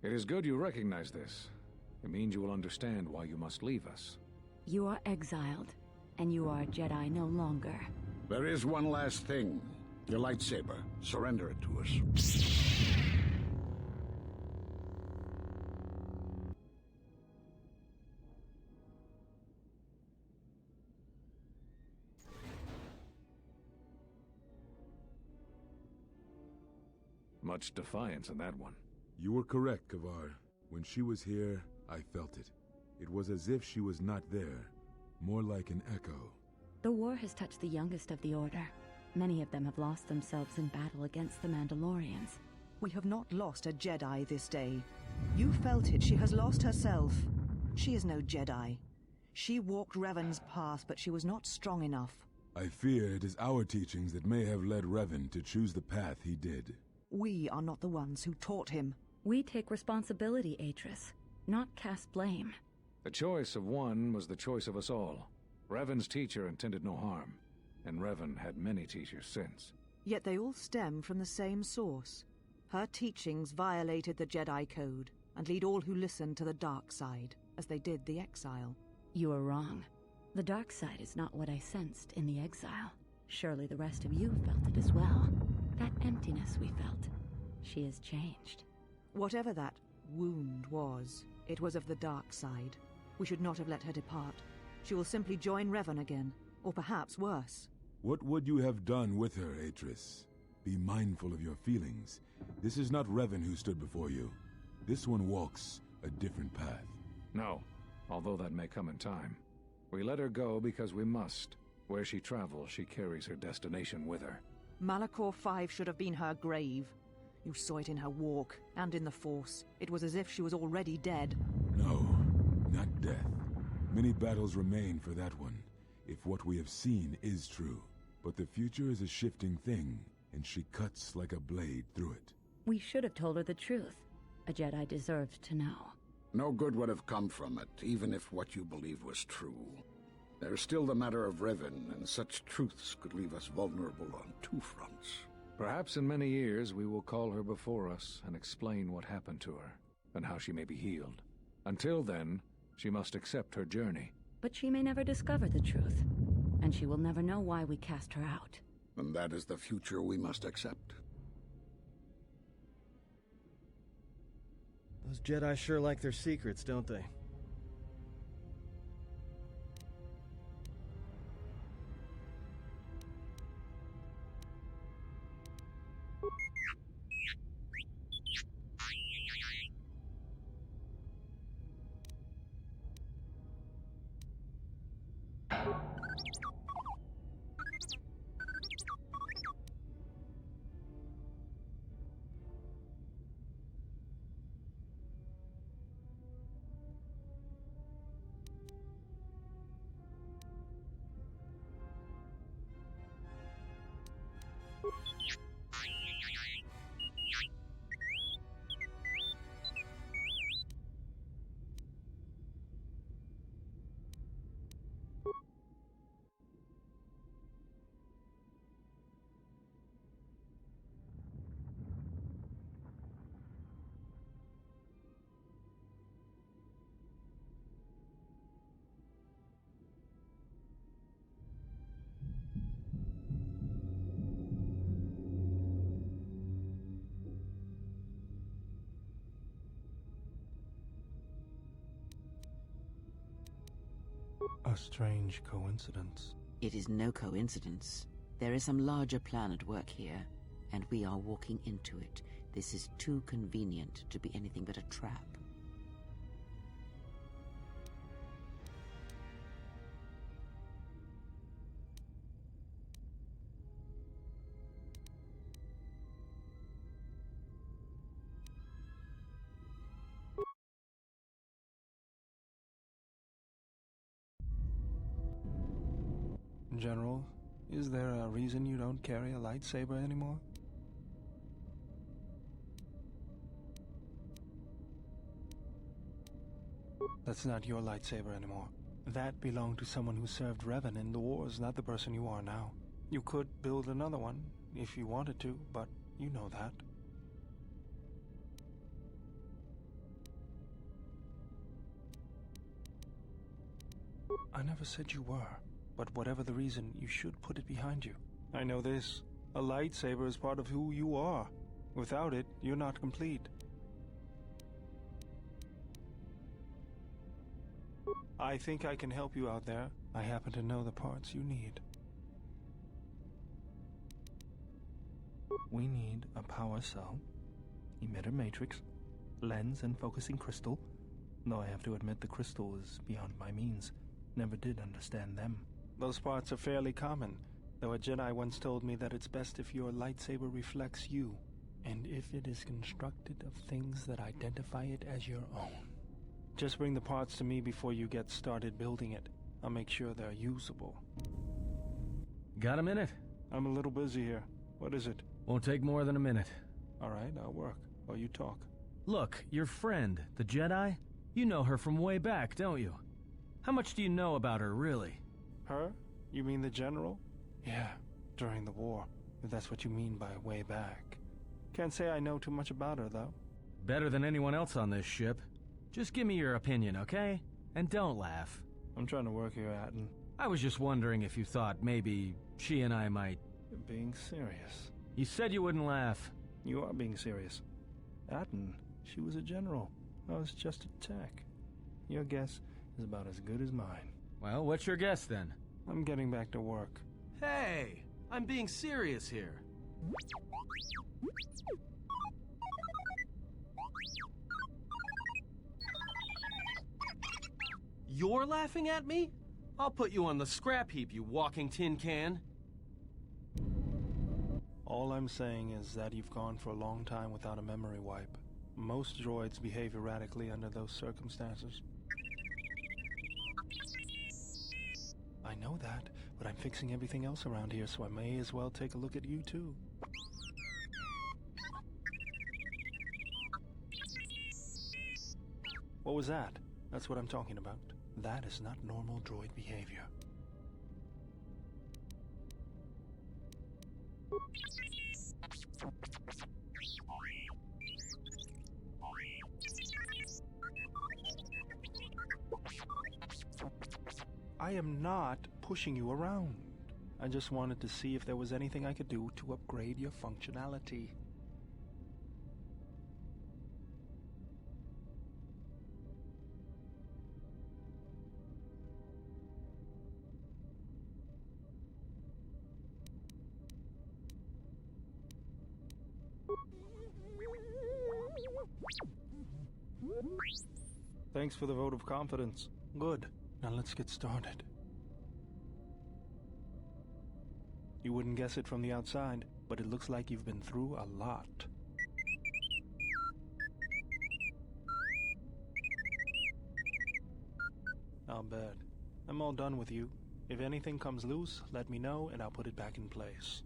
It is good you recognize this. It means you will understand why you must leave us. You are exiled, and you are a Jedi no longer. There is one last thing. Your lightsaber. Surrender it to us. Much defiance in that one. You were correct, Kavar. When she was here, I felt it. It was as if she was not there, more like an echo. The war has touched the youngest of the Order. Many of them have lost themselves in battle against the Mandalorians. We have not lost a Jedi this day. You felt it. She has lost herself. She is no Jedi. She walked Revan's path, but she was not strong enough. I fear it is our teachings that may have led Revan to choose the path he did. We are not the ones who taught him. We take responsibility, Atris, not cast blame. The choice of one was the choice of us all. Revan's teacher intended no harm, and Revan had many teachers since. Yet they all stem from the same source. Her teachings violated the Jedi Code, and lead all who listen to the dark side, as they did the exile. You are wrong. The dark side is not what I sensed in the exile. Surely the rest of you felt it as well. That emptiness we felt. She has changed. Whatever that wound was, it was of the dark side. We should not have let her depart. She will simply join Revan again, or perhaps worse. What would you have done with her, Atris? Be mindful of your feelings. This is not Revan who stood before you. This one walks a different path. No, although that may come in time. We let her go because we must. Where she travels, she carries her destination with her. Malachor 5 should have been her grave. You saw it in her walk, and in the Force. It was as if she was already dead. No, not death. Many battles remain for that one, if what we have seen is true. But the future is a shifting thing, and she cuts like a blade through it. We should have told her the truth. A Jedi deserved to know. No good would have come from it, even if what you believed was true. There's still the matter of Revan, and such truths could leave us vulnerable on two fronts. Perhaps in many years we will call her before us and explain what happened to her, and how she may be healed. Until then, she must accept her journey. But she may never discover the truth, and she will never know why we cast her out. And that is the future we must accept. Those Jedi sure like their secrets, don't they? A strange coincidence. It is no coincidence. There is some larger plan at work here, and we are walking into it. This is too convenient to be anything but a trap. General, is there a reason you don't carry a lightsaber anymore? That's not your lightsaber anymore. That belonged to someone who served Revan in the wars, not the person you are now. You could build another one, if you wanted to, but you know that. I never said you were, but whatever the reason, you should put it behind you. I know this. A lightsaber is part of who you are. Without it, you're not complete. I think I can help you out there. I happen to know the parts you need. We need a power cell, emitter matrix, lens and focusing crystal, though I have to admit the crystal is beyond my means. Never did understand them. Those parts are fairly common, though a Jedi once told me that it's best if your lightsaber reflects you, and if it is constructed of things that identify it as your own. Just bring the parts to me before you get started building it. I'll make sure they're usable. Got a minute? I'm a little busy here. What is it? Won't take more than a minute. All right, I'll work while you talk. Look, your friend, the Jedi, you know her from way back, don't you? How much do you know about her, really? Her? You mean the General? Yeah, during the war, if that's what you mean by way back. Can't say I know too much about her, though. Better than anyone else on this ship. Just give me your opinion, okay? And don't laugh. I'm trying to work here, Atten. I was just wondering if you thought maybe she and I might... You're being serious. You said you wouldn't laugh. You are being serious. Atten, she was a general. I was just a tech. Your guess is about as good as mine. Well, what's your guess, then? I'm getting back to work. Hey! I'm being serious here. You're laughing at me? I'll put you on the scrap heap, you walking tin can. All I'm saying is that you've gone for a long time without a memory wipe. Most droids behave erratically under those circumstances. I know that, but I'm fixing everything else around here, so I may as well take a look at you too. What was that? That's what I'm talking about. That is not normal droid behavior. I am not pushing you around. I just wanted to see if there was anything I could do to upgrade your functionality. Thanks for the vote of confidence. Good. Now let's get started. You wouldn't guess it from the outside, but it looks like you've been through a lot. I'll bet. I'm all done with you. If anything comes loose, let me know and I'll put it back in place.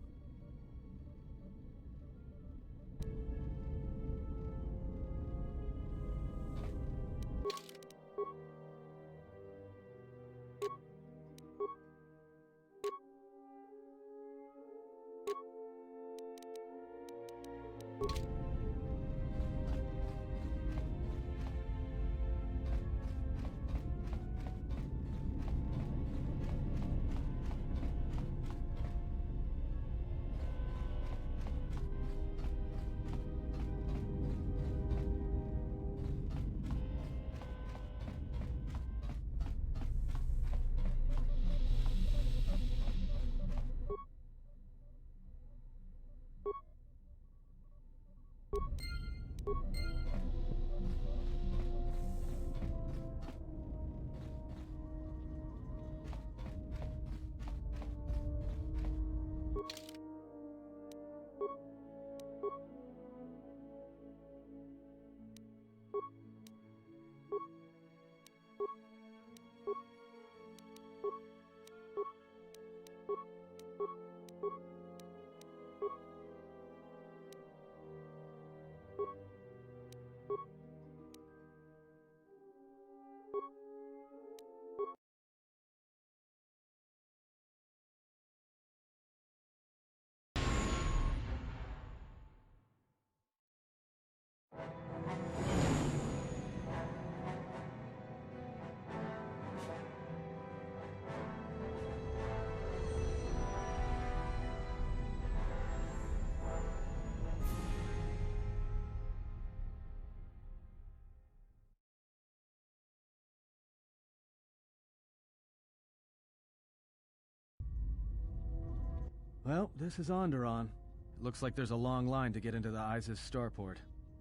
Well, this is Onderon. It looks like there's a long line to get into the ISIS starport.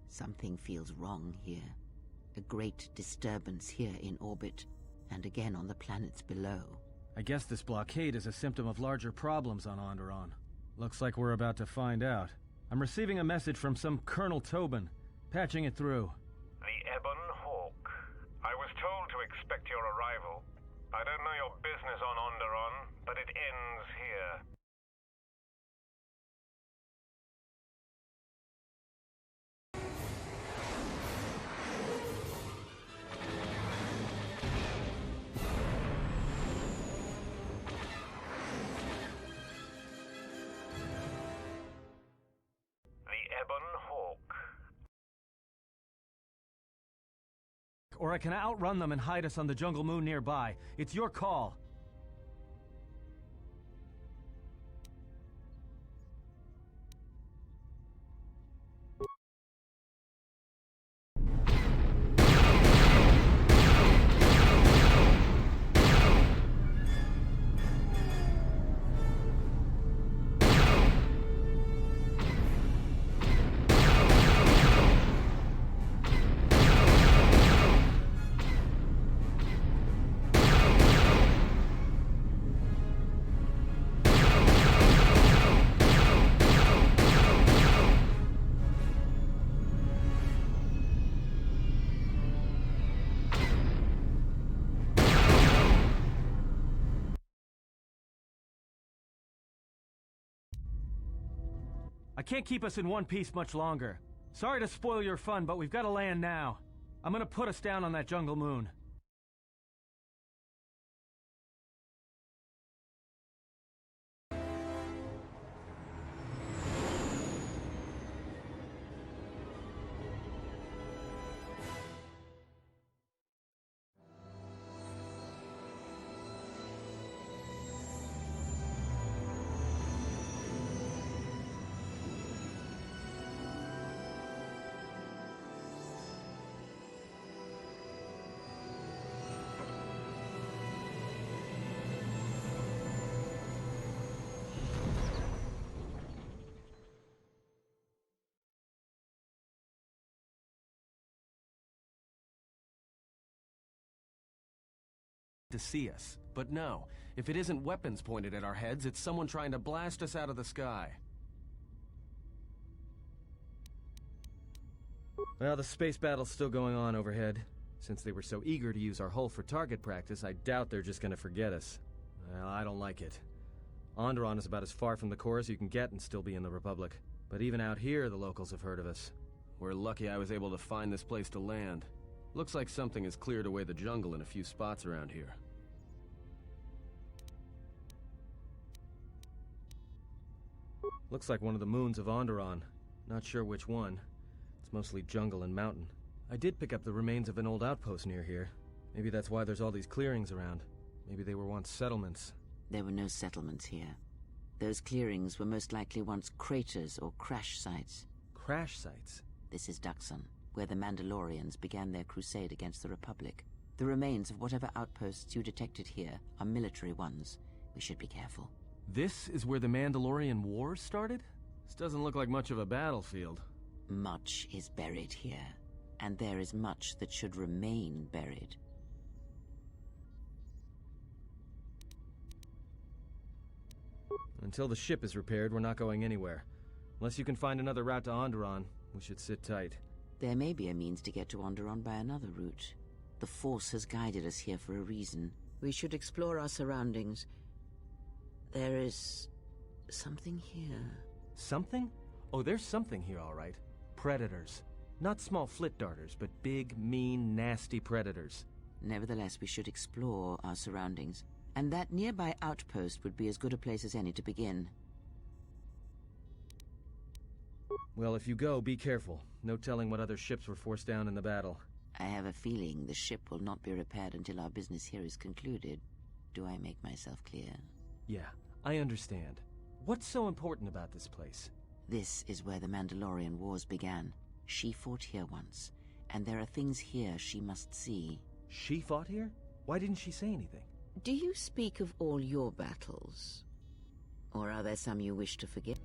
Something feels wrong here. A great disturbance here in orbit, and again on the planets below. I guess this blockade is a symptom of larger problems on Onderon. Looks like we're about to find out. I'm receiving a message from some Colonel Tobin. Patching it through. The Ebon Hawk. I was told to expect your arrival. I don't know your business on Onderon, but it ends here. Or I can outrun them and hide us on the jungle moon nearby. It's your call. I can't keep us in one piece much longer. Sorry to spoil your fun, but we've got to land now. I'm gonna put us down on that jungle moon. To see us. But no, if it isn't weapons pointed at our heads, it's someone trying to blast us out of the sky. Well, the space battle's still going on overhead. Since they were so eager to use our hull for target practice, I doubt they're just gonna forget us. Well, I don't like it. Onderon is about as far from the core as you can get and still be in the Republic. But even out here, the locals have heard of us. We're lucky I was able to find this place to land. Looks like something has cleared away the jungle in a few spots around here. Looks like one of the moons of Onderon. Not sure which one. It's mostly jungle and mountain. I did pick up the remains of an old outpost near here. Maybe that's why there's all these clearings around. Maybe they were once settlements. There were no settlements here. Those clearings were most likely once craters or crash sites. Crash sites? This is Duxon, where the Mandalorians began their crusade against the Republic. The remains of whatever outposts you detected here are military ones. We should be careful. This is where the Mandalorian Wars started? This doesn't look like much of a battlefield. Much is buried here, and there is much that should remain buried. Until the ship is repaired, we're not going anywhere. Unless you can find another route to Onderon, we should sit tight. There may be a means to get to Onderon by another route. The Force has guided us here for a reason. We should explore our surroundings. There is something here. Something? Oh, there's something here, all right. Predators. Not small flit darters, but big, mean, nasty predators. Nevertheless, we should explore our surroundings. And that nearby outpost would be as good a place as any to begin. Well, if you go, be careful. No telling what other ships were forced down in the battle. I have a feeling the ship will not be repaired until our business here is concluded. Do I make myself clear? Yeah, I understand. What's so important about this place? This is where the Mandalorian Wars began. She fought here once, and there are things here she must see. She fought here? Why didn't she say anything? Do you speak of all your battles? Or are there some you wish to forget?